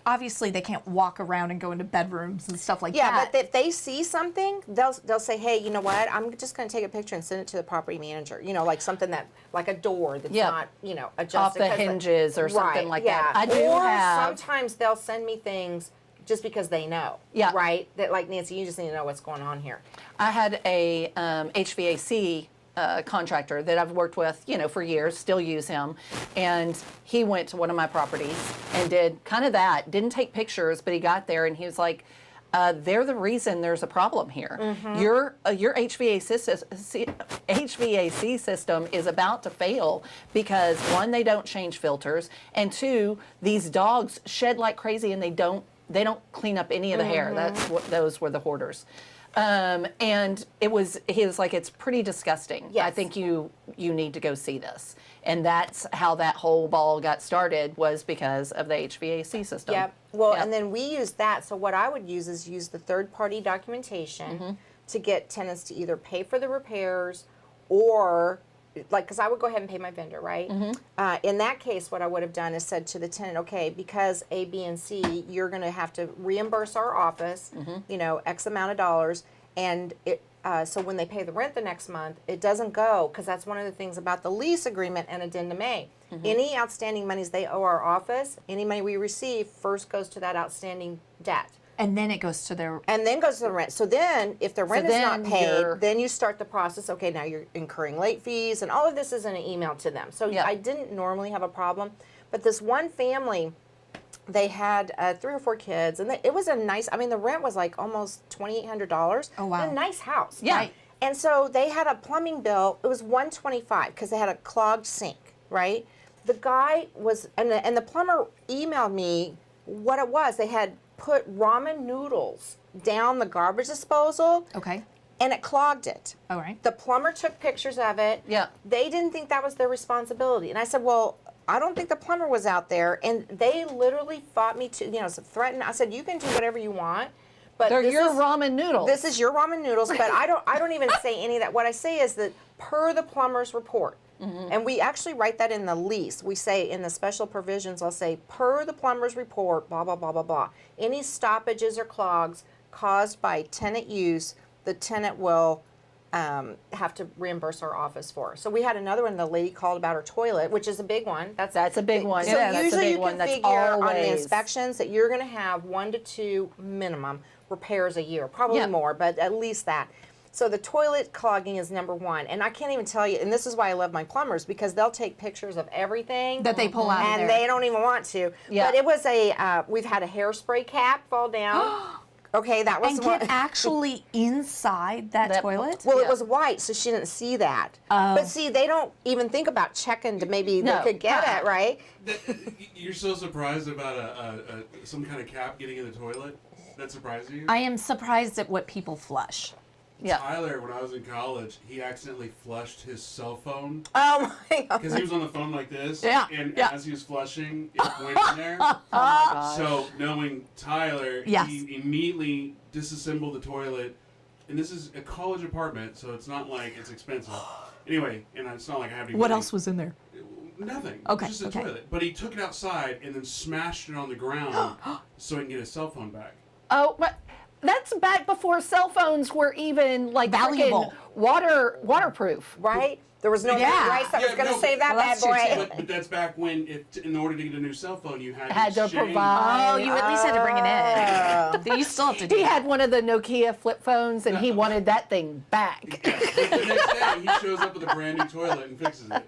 obviously they can't walk around and go into bedrooms and stuff like Yeah, that. but if they see something, they'll say, hey, you know what? I'm just going to take a picture and send it to the property manager. Like something that, like a door that's Yeah. not, adjusted. Off the 'cause hinges or something right, like yeah. that. I do or have. sometimes they'll send me things just because they know. Yeah. Right? That, like, Nancy, you just need to know what's going on here. I had a HVAC contractor that I've worked with, for years, still use him. And he went to one of my properties and did kind of that. Didn't take pictures, but he got there and he was like, they're the reason there's a problem here. Your HVAC system is about to fail because, one, they don't change filters, and two, these dogs shed like crazy and they don't they don't clean up any of the hair. That's what those were, the hoarders. And he was like, it's pretty disgusting. Yes. I think you need to go see this. And that's how that whole ball got started, was because of the HVAC system. Yep. Well, Yep. and then we use that. So what I would use is use the third-party documentation to get tenants to either pay for the repairs or, like, because I would go ahead and pay my vendor, right? In that case, what I would have done is said to the tenant, okay, because A, B, and C, you're going to have to reimburse our office, you know, X amount of dollars, and so when they pay the rent the next month, it doesn't go, because that's one of the things about the lease agreement and addendum A. Any outstanding monies they owe our office, any money we receive first goes to that outstanding debt. And then it goes to their. And then goes to the rent. So then, if the rent is not then paid, you're- then you start the process. Okay, now you're incurring late fees, and all of this is in an email to them. So Yeah. I didn't normally have a problem, but this one family, they had 3 or 4 kids, and it was a nice. I mean, the rent was like almost $2,800. Oh, wow. A nice house. Yeah. Right. And so they had a plumbing bill. It was $125 because they had a clogged sink. Right. The guy was, and the plumber emailed me what it was. They had put ramen noodles down the garbage disposal, Okay. and it clogged it. All right. The plumber took pictures of it. Yeah. They didn't think that was their responsibility. And I said, well, I don't think the plumber was out there. And they literally fought me to, threatened. I said, you can do whatever you want, but They're this your is, ramen noodles. this is your ramen noodles. But I don't even say any of that. What I say is that per the plumber's report, and we actually write that in the lease. We say in the special provisions, I'll say, per the plumber's report, blah, blah, blah, blah, blah. Any stoppages or clogs caused by tenant use, the tenant will have to reimburse our office for. So we had another one, the lady called about her toilet, which is a big one. That's a big one. So Yeah, that's a usually big you one. can That's figure on the always- inspections that you're going to have 1 to 2 minimum repairs a year, probably Yeah. more, but at least that. So the toilet clogging is number 1, and I can't even tell you. And this is why I love my plumbers, because they'll take pictures of everything That they pull out of and there. they don't even want to. Yeah. But it was we've had a hairspray cap fall down. Okay, that was And one. get actually inside that toilet? Well, Yeah. it was white, so she didn't see that. But see, they don't even think about checking to maybe No. they could get it, right? You're so surprised about some kind of cap getting in the toilet? That surprised you? I am surprised at what people flush. Yeah. Tyler, when I was in college, he accidentally flushed his cell phone Oh my God. because he was on the phone like this. Yeah, And yeah. as he was flushing, it went in there. Oh my gosh. So knowing Tyler, Yes. he immediately disassembled the toilet. And this is a college apartment, so it's not like it's expensive. Anyway, and it's not like I have to. What else was in there? Nothing. Okay, Just a okay. toilet. But he took it outside and then smashed it on the ground so he can get his cell phone back. Oh, but that's back before cell phones were even like Valuable. freaking waterproof. Right? There was no Yeah. rice that was Yeah, going to no, save that well, bad that's true, boy. too. But that's back when, in order to get a new cell phone, you had Had to exchange. provide. Oh, you at least had to bring it in. You still have to do He that. had one of the Nokia flip phones, and he wanted that thing back. But the next day, he shows up with a brand new toilet and fixes it.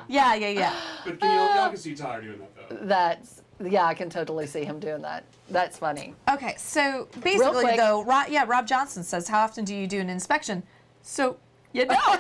Yeah. But y'all can see Tyler doing that though. Yeah, I can totally see him doing that. That's funny. Okay, so basically, quick. though, Rob Johnson says, how often do you do an inspection? So, you don't.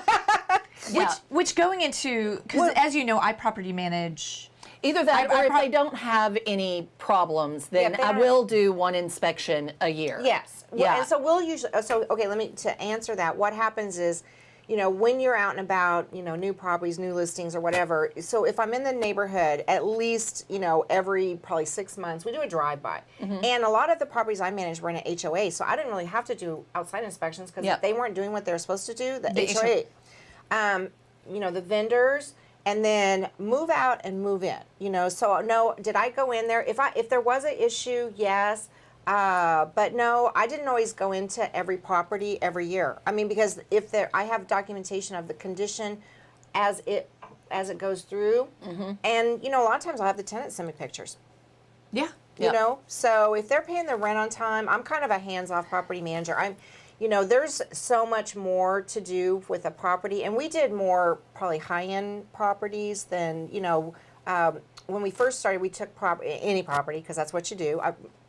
Yeah. Which going into, because as you know, I property manage. Either that, I or if prob- they don't have any problems, then if they I don't- will do one inspection a year. Yes. Well, Yeah. And so we'll usually, to answer that, what happens is, when you're out and about, new properties, new listings or whatever, so if I'm in the neighborhood, at least, every probably 6 months, we do a drive-by. And a lot of the properties I manage were in an HOA, so I didn't really have to do outside inspections because Yeah. if they weren't doing what they're supposed to do, the The HOA, the vendors, and then move out and move in. So no, did I go in there? If there was an issue, yes. But no, I didn't always go into every property every year. I mean, because I have documentation of the condition as it goes through, and a lot of times I'll have the tenant send me pictures. Yeah. Yeah. So if they're paying their rent on time, I'm kind of a hands-off property manager. There's so much more to do with a property, and we did more probably high-end properties than when we first started. We took any property because that's what you do.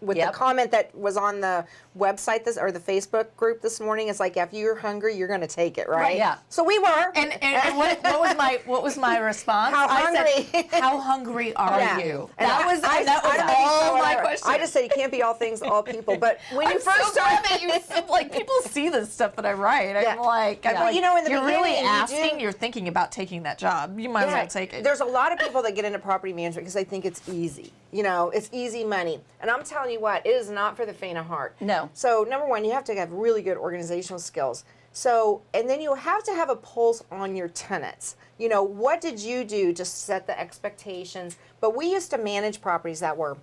with Yep. the comment that was on the website or the Facebook group this morning. It's like, if you're hungry, you're going to take it, right? Yeah. So we were. And what was my response? How I hungry? said, how hungry are Yeah. you? And That was I don't think all so, my whatever. question. I just said you can't be all things to all people. But when you I'm first so glad started, that you said, like, people see this stuff that I write. Yeah. I'm like, But you know, in the you're really beginning, you asking, do- you're thinking about taking that job. You might as well take it. There's a lot of people that get into property management because they think it's easy. You know, it's easy money. And I'm telling you what, it is not for the faint of heart. No. So number one, you have to have really good organizational skills. So, and then you have to have a pulse on your tenants. You know, what did you do to set the expectations? But we used to manage properties that were,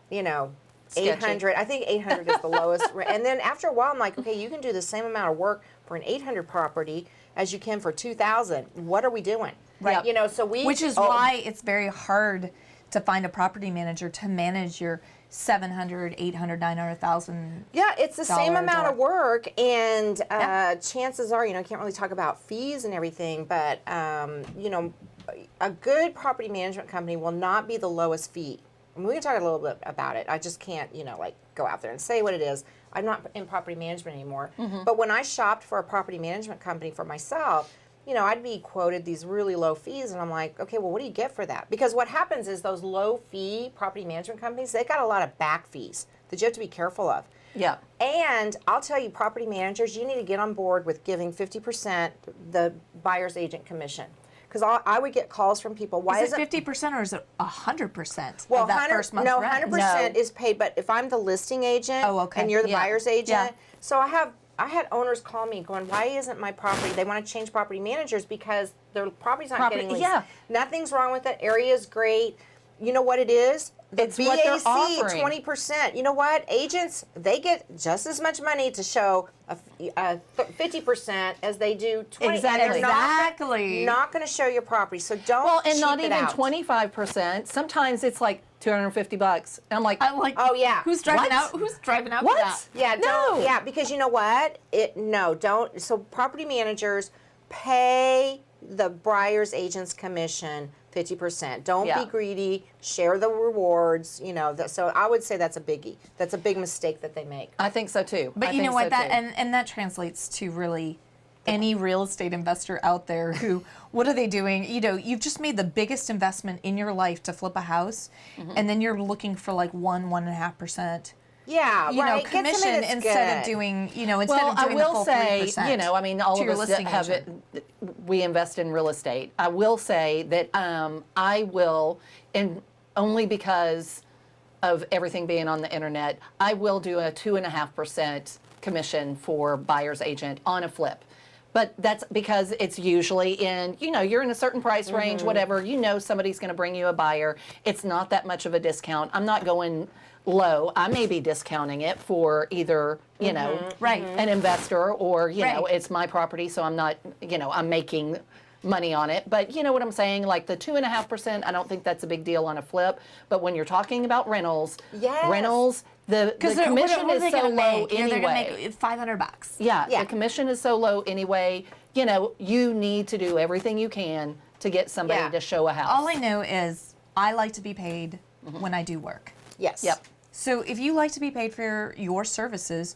you know, Sketchy. 800. I think 800 is the lowest. And then after a while, I'm like, okay, you can do the same amount of work for an 800 property as you can for 2,000. What are we doing? Right. You know, so we. Which is why it's very hard to find a property manager to manage your 700, 800, 900,000. Yeah, it's the same dollar amount door. of work, and chances are, you know, I can't really talk about fees and everything, but you know, a good property management company will not be the lowest fee. And we can talk a little bit about it. I just can't, you know, like go out there and say what it is. I'm not in property management anymore. But when I shopped for a property management company for myself, you know, I'd be quoted these really low fees, and I'm like, okay, well, what do you get for that? Because what happens is those low fee property management companies, they got a lot of back fees that you have to be careful of. Yeah. And I'll tell you, property managers, you need to get on board with giving 50% the buyer's agent commission. Because I would get calls from people. Why Is isn't it 50% or is it 100% well, of that 100 first month's no, rent? 100% No. is paid. But if I'm the listing agent Oh, okay. and you're the Yeah. buyer's agent, Yeah. so I had owners call me going, why isn't my property? They want to change property managers because their property's not getting leased. Yeah. Nothing's wrong with it. Area's great. You know what it is? The It's what they're offering. 20%. You know what? Agents, they get just as much money to show a 50% as they do 20. Exactly. And they're Exactly. not going to show your property. So don't Well, and cheap not it even out. 25%. Sometimes it's like $250. And I'm like, I'm like, Oh, yeah. Who's driving What? out? Who's driving out What? for that? Yeah, No. don't. Yeah, because you know what? Don't. So property managers pay the buyer's agent's commission 50%. Don't Yeah. be greedy. Share the rewards. You know. So I would say that's a biggie. That's a big mistake that they make. I think so too. But I you think know what? so That too. and that translates to really any real estate investor out there who, what are they doing? You know, you've just made the biggest investment in your life to flip a house, and then you're looking for like 1.5%. Yeah, You know, right. Get somebody commission that's instead of good. doing, you know, instead Well, of I doing the will full say, 3%. you know, I mean, all to of your us that listing have it, agent. we invest in real estate. I will say that I will, and only because of everything being on the internet, I will do a 2.5% commission for buyer's agent on a flip. But that's because it's usually in, you know, you're in a certain price range, whatever. You know somebody's going to bring you a buyer. It's not that much of a discount. I'm not going low. I may be discounting it for either, you know, Right. an investor or, you know, Right. it's my property, so I'm not, you know, I'm making money on it. But you know what I'm saying? Like the 2.5%, I don't think that's a big deal on a flip. But when you're talking about rentals, Yes. rentals, the commission what are is they so gonna low make? You know, they're gonna anyway. make $500. Yeah, Yeah. the commission is so low anyway. You know, you need to do everything you can to get somebody Yeah. to show a house. All I know is I like to be paid when I do work. Yes. Yep. So if you like to be paid for your services,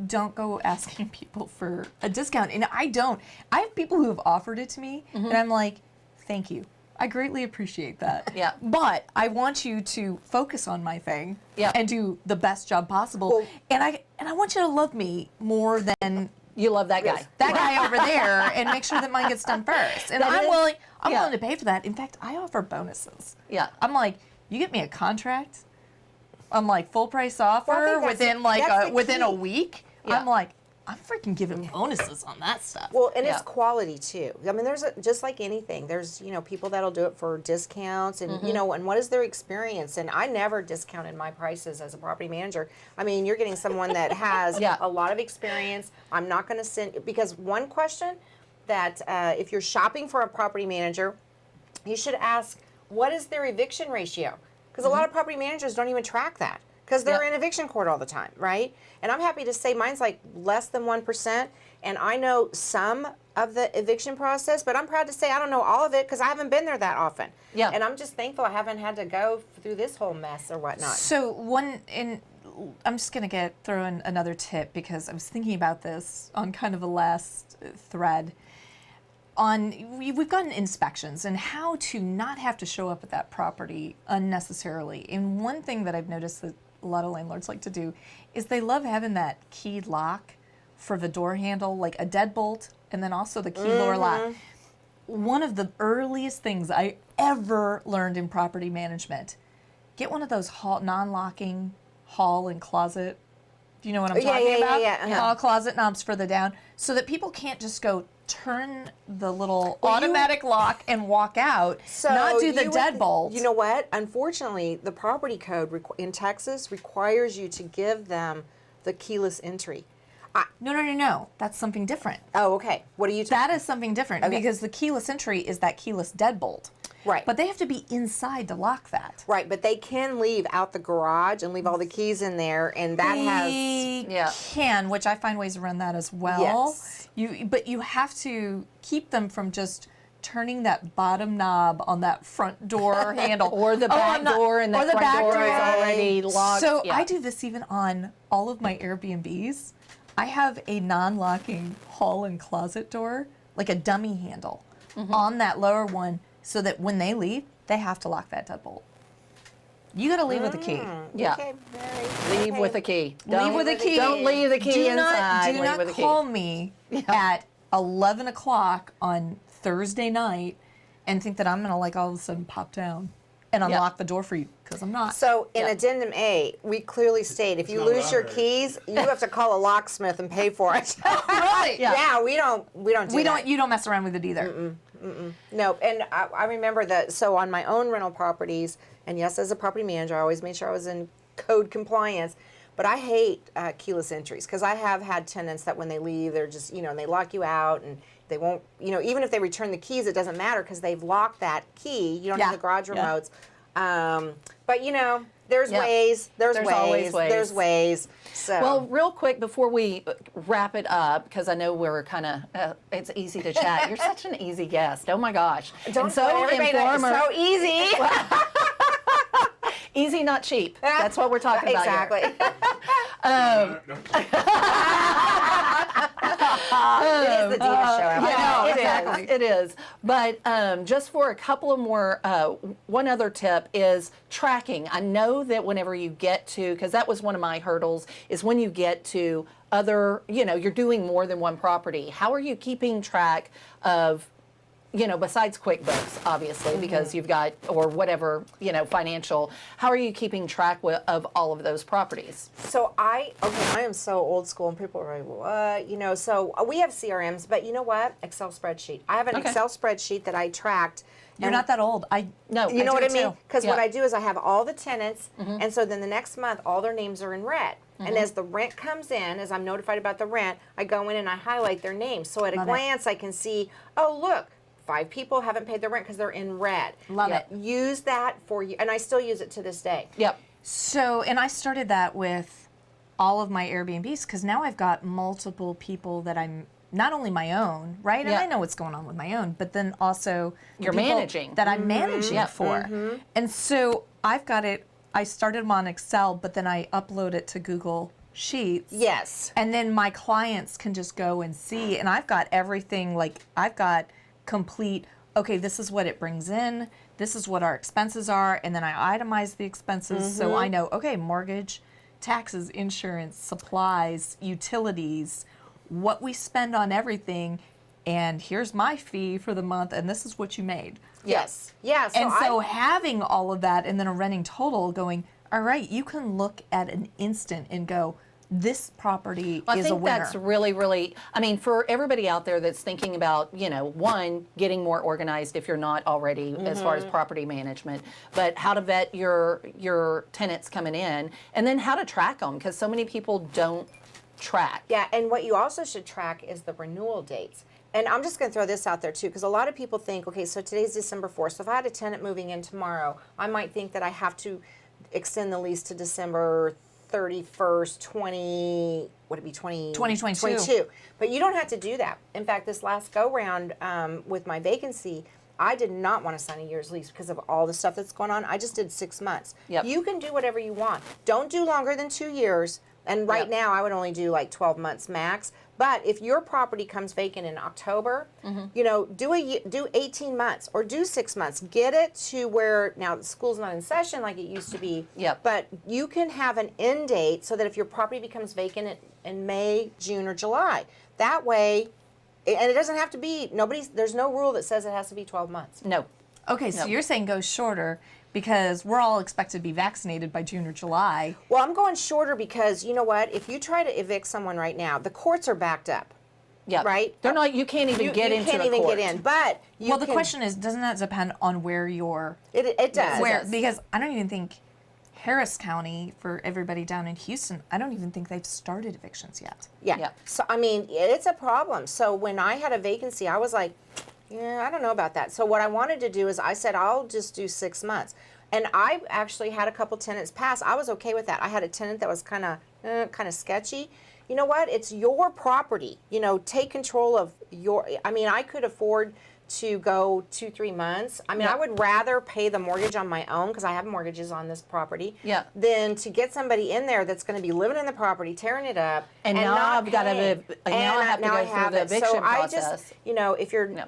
don't go asking people for a discount. And I don't. I have people who have offered it to me, and I'm like, thank you. I greatly appreciate that. Yeah. But I want you to focus on my thing Yeah. and do the best job possible. Well- and I want you to love me more than You love that guy. that guy over there and make sure that mine gets done first. And That I'm is- willing yeah. willing to pay for that. In fact, I offer bonuses. Yeah. I'm like, you get me a contract, I'm like full price offer Well, I think that's- within like that's the within a key. week. Yeah. I'm like, I'm freaking giving bonuses on that stuff. Well, and Yeah. it's quality too. I mean, just like anything. There's, you know, people that'll do it for discounts, and you know, and what is their experience? And I never discounted my prices as a property manager. I mean, you're getting someone that has Yeah. a lot of experience. I'm not going to send, because one question that if you're shopping for a property manager, you should ask, what is their eviction ratio? Because a lot of property managers don't even track that, because they're Yeah. in eviction court all the time, right? And I'm happy to say mine's like less than 1%. And I know some of the eviction process, but I'm proud to say I don't know all of it because I haven't been there that often. Yeah. And I'm just thankful I haven't had to go through this whole mess or whatnot. So I'm just gonna throw in another tip because I was thinking about this on kind of a last thread. We've gotten inspections and how to not have to show up at that property unnecessarily. And one thing that I've noticed that a lot of landlords like to do is they love having that keyed lock for the door handle, like a deadbolt, and then also the key lower lock. One of the earliest things I ever learned in property management, get one of those non-locking hall and closet. Do you know what I'm talking about? Yeah. Hall closet knobs further down, so that people can't just go turn the little automatic lock and walk out, not do the deadbolt. You know what? Unfortunately, the property code in Texas requires you to give them the keyless entry. No. That's something different. Oh, okay. What are you talking? That is something different because the keyless entry is that keyless deadbolt. Right. But they have to be inside to lock that. Right, but they can leave out the garage and leave all the keys in there, and that They can, which I find ways around that as well. Yes. But you have to keep them from just turning that bottom knob on that front door handle Or the back door, and that front door is already locked. So I do this even on all of my Airbnbs. I have a non-locking hall and closet door, like a dummy handle, on that lower one, so that when they leave, they have to lock that deadbolt. You got to leave with a key. Yeah. Okay, Leave with a key. Leave with a key. Don't leave the key Do inside. not leave with a key. call me at 11 o'clock on Thursday night and think that I'm going to like all of a sudden pop down and unlock the door for you, because I'm not. So in Addendum A, we clearly state if you not what lose I your heard. keys, you have to call a locksmith and pay for it. Really? Yeah, we don't do that. You don't mess around with it either. No, and I remember that. So on my own rental properties, and yes, as a property manager, I always made sure I was in code compliance. But I hate keyless entries because I have had tenants that when they leave, they're just, and they lock you out and they won't, even if they return the keys, it doesn't matter because they've locked that key. You don't have the garage remotes. But there's ways. There's always ways. There's ways. So Well, real quick before we wrap it up, because I know we're kind of, it's easy to chat. You're such an easy guest. Oh my gosh. don't And so tell everybody that it's informer- so easy. Easy, not cheap. That's what we're talking about Exactly. here. It is the Diva show. Yeah, it is. But just for a couple of more, one other tip is tracking. I know that whenever you get to, because that was one of my hurdles, is when you get to other, you're doing more than one property. How are you keeping track of, besides QuickBooks, obviously, because you've got, or whatever, financial, how are you keeping track of all of those properties? So I am so old school, and people are like, what? So we have CRMs, but you know what? Excel spreadsheet. I have an Excel spreadsheet that I tracked. You're not that old. No, You know what I mean? too. Because Yeah. what I do is I have all the tenants, and so then the next month, all their names are in red. And as the rent comes in, as I'm notified about the rent, I go in and I highlight their names. So at a glance, I can see, oh, look, 5 people haven't paid their rent because they're in red. Love it. Use that for you, and I still use it to this day. Yep. So, and I started that with all of my Airbnbs because now I've got multiple people that I'm not only my own, right? And Yeah. I know what's going on with my own, but then also the You're people managing. that I'm managing for. And so I've got it. I started them on Excel, but then I upload it to Google Sheets. Yes. And then my clients can just go and see, and I've got everything, like I've got complete, okay, this is what it brings in, this is what our expenses are, and then I itemize the expenses so I know, okay, mortgage, taxes, insurance, supplies, utilities, what we spend on everything, and here's my fee for the month, and this is what you made. Yes. Yeah. And so having all of that and then a running total going, all right, you can look at an instant and go, this property I is a think winner. that's really, I mean, for everybody out there that's thinking about, one, getting more organized if you're not already as far as property management, but how to vet your tenants coming in, and then how to track them, because so many people don't track. Yeah, and what you also should track is the renewal dates. And I'm just going to throw this out there too, because a lot of people think, okay, so today's December 4th. So if I had a tenant moving in tomorrow, I might think that I have to extend the lease to December 31st, 2022. 2022. But you don't have to do that. In fact, this last go round with my vacancy, I did not want to sign a year's lease because of all the stuff that's going on. I just did 6 months. Yep. You can do whatever you want. Don't do longer than 2 years. And right Yep. now, I would only do like 12 months max. But if your property comes vacant in October, you know, do 18 months or do 6 months. Get it to where now the school's not in session like it used to be. Yep. But you can have an end date so that if your property becomes vacant in May, June, or July, that way, and it doesn't have to be there's no rule that says it has to be 12 months. No. Okay, so Yep. you're saying go shorter because we're all expected to be vaccinated by June or July. Well, I'm going shorter because you know what? If you try to evict someone right now, the courts are backed up. Yeah. Right? They're not. You can't even get you into can't a even court. get in. But you Well, the can- question is, doesn't that depend on where you're? it does. Where? does. Because I don't even think Harris County, for everybody down in Houston, I don't even think they've started evictions yet. Yeah. Yeah. So I mean, it's a problem. So when I had a vacancy, I was like, yeah, I don't know about that. So what I wanted to do is I said I'll just do 6 months. And I actually had a couple tenants pass. I was okay with that. I had a tenant that was kind of sketchy. You know what? It's your property. You know, take control of your. I mean, I could afford to go 2-3 months. I mean, Yeah. I would rather pay the mortgage on my own because I have mortgages on this property. Yeah. Than to get somebody in there that's going to be living in the property, tearing it up, And now not I've gotta paying. now I have to now go I through have the it. So eviction I process. just, you know, if you're No.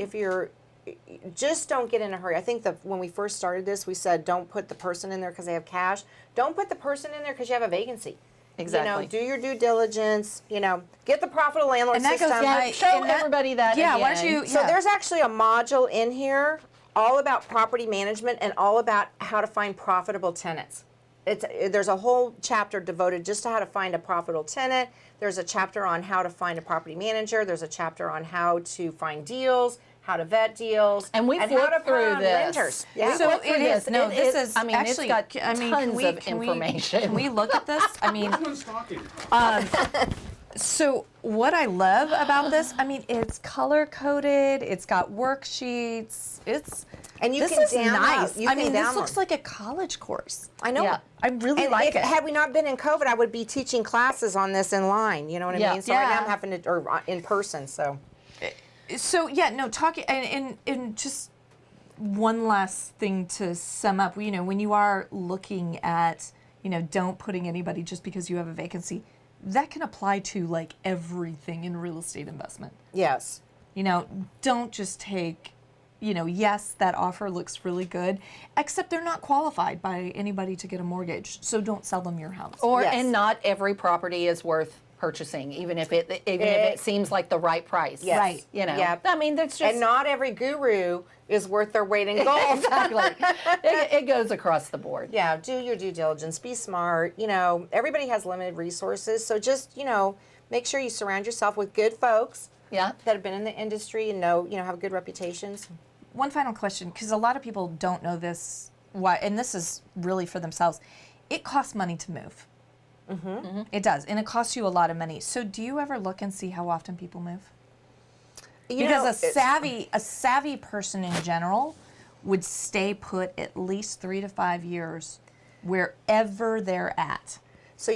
just don't get in a hurry. I think that when we first started this, we said don't put the person in there because they have cash. Don't put the person in there because you have a vacancy. Exactly. You know, do your due diligence. You know, get the profitable landlord And that goes system. back- Show and that- everybody that. Yeah, why again. don't you? So yeah. there's actually a module in here all about property management and all about how to find profitable tenants. There's a whole chapter devoted just to how to find a profitable tenant. There's a chapter on how to find a property manager. There's a chapter on how to find deals, how to vet deals, And we how to flipped put through on this. renters. Yeah. So went through it is. this. No, It this is- is. I mean, it's actually, got I mean, tons of information. Can we look at this? I mean, Which one's talking? so what I love about this, I mean, it's color coded. It's got worksheets. And you this can is download. nice. You I can mean, this download. looks like a college course. I know. Yeah. I really And like if, it. had we not been in COVID, I would be teaching classes on this in line. You know what I Yeah. mean? So right now Yeah. I'm having to, or in person. So So yeah, no, talking and just one last thing to sum up. You know, when you are looking at, you know, don't putting anybody just because you have a vacancy, that can apply to like everything in real estate investment. yes. You know, don't just take, you know, yes, that offer looks really good, except they're not qualified by anybody to get a mortgage. So don't sell them your house. Or Yes. and not every property is worth purchasing, even if it seems like the right price. Yes. Right. You know. Yep. I mean, that's just And not every guru is worth their weight in gold. exactly. it goes across the board. Yeah, do your due diligence. Be smart. You know, everybody has limited resources, so just make sure you surround yourself with good folks Yeah. that have been in the industry and know have good reputations. One final question, because a lot of people don't know this, why, and this is really for themselves. It costs money to move. Mm-hmm. It does, and it costs you a lot of money. So do you ever look and see how often people move? Because a savvy person in general would stay put at least 3 to 5 years wherever they're at. So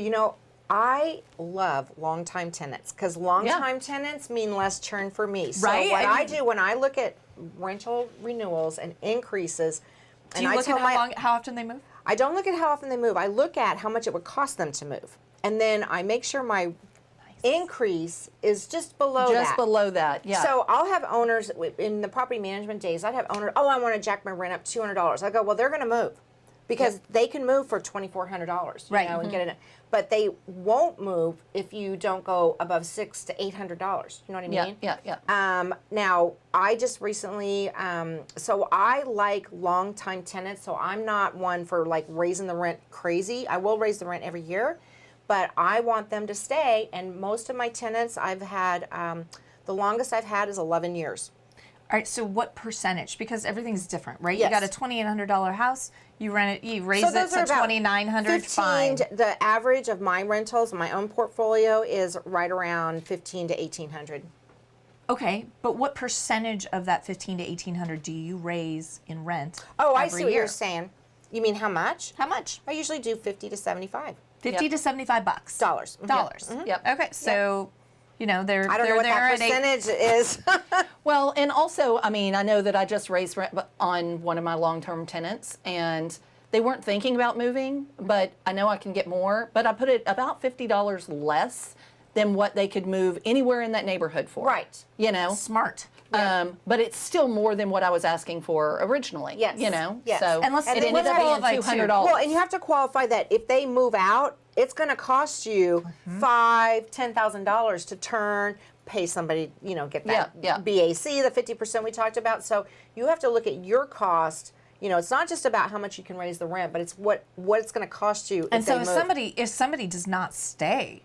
I love long-time tenants because long-time tenants mean less churn for me. So Right? what I I mean- do when I look at rental renewals and increases, Do you look at how often they move? I don't look at how often they move. I look at how much it would cost them to move. And then I make sure my increase is just below that. Just below that. Yeah. So I'll have owners in the property management days. I'd have owners. Oh, I want to jack my rent up $200. I go, well, they're going to move because they can move for $2,400, Right. and get it. But they won't move if you don't go above $600 to $800. You know what I mean? yeah. Now, I just recently, so I like long-time tenants, so I'm not one for like raising the rent crazy. I will raise the rent every year, but I want them to stay. And most of my tenants I've had, the longest I've had is 11 years. All right, so what percentage? Because everything's different, right? Yes. You got a $2,800 house, you rent it, you raise So it those to are about $2,900, fine. The average of my rentals, my own portfolio, is right around $1,500 to $1,800. Okay, but what percentage of that $1,500 to $1,800 do you raise in rent? Oh, I every see what year? you're saying. You mean how much? How much? I usually do 50 to 75. 50 to $75. Dollars. Dollars. Yep. Okay, so you know they're I don't know what there that at percentage is. Well, and also, I mean, I know that I just raised rent on one of my long-term tenants, and they weren't thinking about moving, but I know I can get more. But I put it about $50 less than what they could move anywhere in that neighborhood for. Right. You know? smart. But it's still more than what I was asking for originally. Yes. You know? Yes. So And let's- it and ended let's up qualify, being too. $200. Well, and you have to qualify that if they move out, it's going to cost you $10,000 to turn, pay somebody, you know, get that Yeah, yeah. BAC, the 50% we talked about. So you have to look at your cost. You know, it's not just about how much you can raise the rent, but it's what it's going to cost you. And if so they move. if somebody does not stay,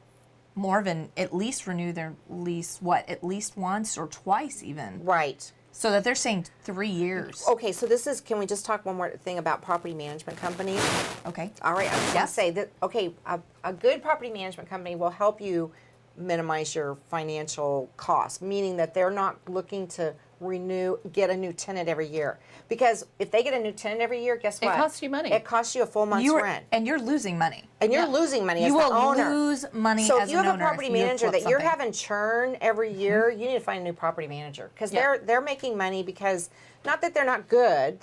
more than at least renew their lease, at least once or twice even, Right. so that they're saying 3 years. Okay, so can we just talk one more thing about property management companies? Okay. All right, I was going Yes. to say that, okay, a good property management company will help you minimize your financial costs, meaning that they're not looking to get a new tenant every year. Because if they get a new tenant every year, guess what? costs you money. It costs you a full month's rent. And you're losing money. And you're Yeah. losing money as You the will owner. lose money So as if you an have owner a property if you manager flip that you're something. having churn every year, you need to find a new property manager because Yeah. they're making money because not that they're not good,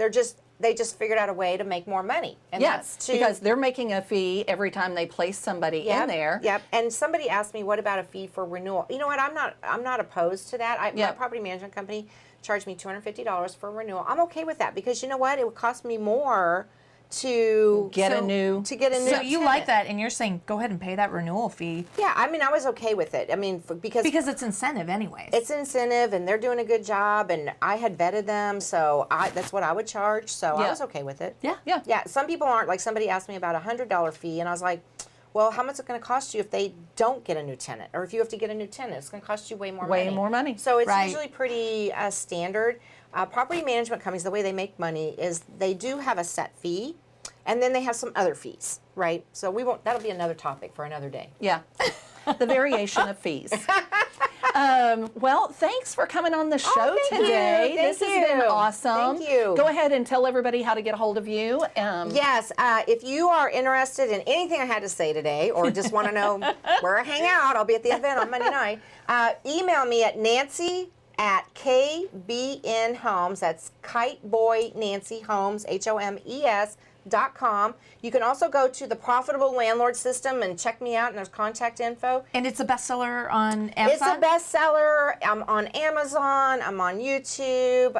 they just figured out a way to make more money. And Yes, that's to because they're making a fee every time they place somebody in there. Yep. And somebody asked me, what about a fee for renewal? You know what? I'm not opposed to that. My Yep. property management company charged me $250 for renewal. I'm okay with that because you know what? It would cost me more to Get a so- new- to get a new. So you like tenant. that, and you're saying go ahead and pay that renewal fee Yeah. I mean, I was okay with it. I mean, because because it's incentive anyways. it's incentive and they're doing a good job and I had vetted them, so that's what I would charge. So I Yeah. was okay with it. yeah. Yeah. Yeah, some people aren't. Like somebody asked me about a $100 fee, and I was like, well, how much is it going to cost you if they don't get a new tenant? Or if you have to get a new tenant, it's going to cost you way more money. Way more money. So it's Right. usually pretty standard. Property management companies, the way they make money is they do have a set fee, and then they have some other fees, right? So that'll be another topic for another day. Yeah. The variation of fees. Well, thanks for coming on the show thank you. today. Thank This has been you. awesome. Thank you. Go ahead and tell everybody how to get a hold of you. Yes, if you are interested in anything I had to say today or just want to know where I hang out, I'll be at the event on Monday night. Email me at Nancy@KBN Homes. That's Kite Boy Nancy Homes, HOMES.com. You can also go to the Profitable Landlord System and check me out, and there's contact info. And it's a bestseller on It's Amazon. a bestseller. I'm on Amazon. I'm on YouTube.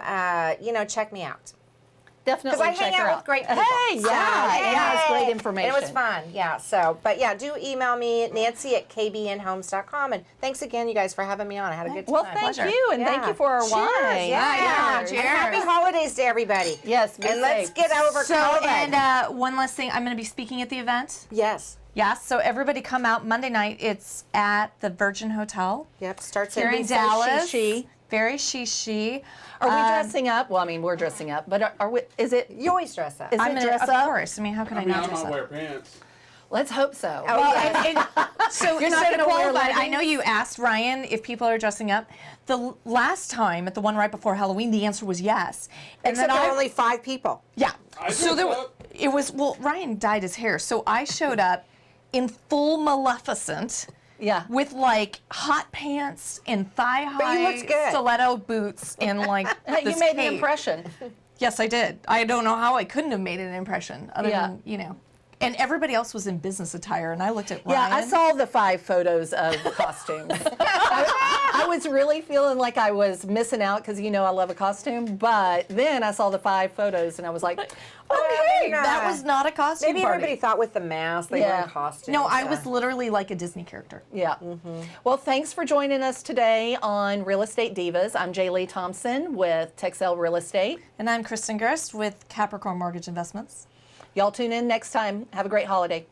Check me out. Definitely Because I check hang her out with great people. Hey, yeah, So, it has yay. great information. And it was fun, yeah. So, but yeah, do email me, Nancy@KBNHomes.com. And thanks again, you guys, for having me on. I had a good time. Well, thank Pleasure. you, and thank Yeah. you for our Cheers, wine. Yeah. Cheers. And happy holidays to everybody. Yes, be And let's safe. get over So, COVID. and one last thing, I'm going to be speaking at the event. Yes. Yeah, so everybody come out Monday night. It's at the Virgin Hotel Yep. Starts here at in so Dallas. she. Very she. Are we dressing up? Well, I mean, we're dressing up, but are we? Is it? You always dress up. Is I'm it gonna, dress of up? course. I mean, how can I, I mean, not I'm dress not up? wear pants. Let's hope so. Oh, Well, yeah. so, You're not so to gonna wear qualify, I leggings? know you asked Ryan if people are dressing up. The last time, at the one right before Halloween, the answer was yes. And Except there were only 5 people. yeah. I So dressed there, up. it was Ryan dyed his hair, so I showed up in full Maleficent. Yeah. With like hot pants and thigh-high you looked good. stiletto boots and like Hey, you this made an cape. impression. Yes, I did. I don't know how I couldn't have made an impression other Yeah. than, And everybody else was in business attire, and I looked at Yeah, Ryan. I saw the 5 photos of the costumes. I was really feeling like I was missing out because I love a costume. But then I saw the 5 photos and I was like, okay, maybe not. That was not a costume Maybe party. everybody thought with the mask they were Yeah. in costume. No, I was literally like a Disney character. yeah. Well, thanks for joining us today on Real Estate Divas. I'm Jay Lee Thompson with Texel Real Estate. And I'm Kristen Grist with Capricorn Mortgage Investments. Y'all tune in next time. Have a great holiday.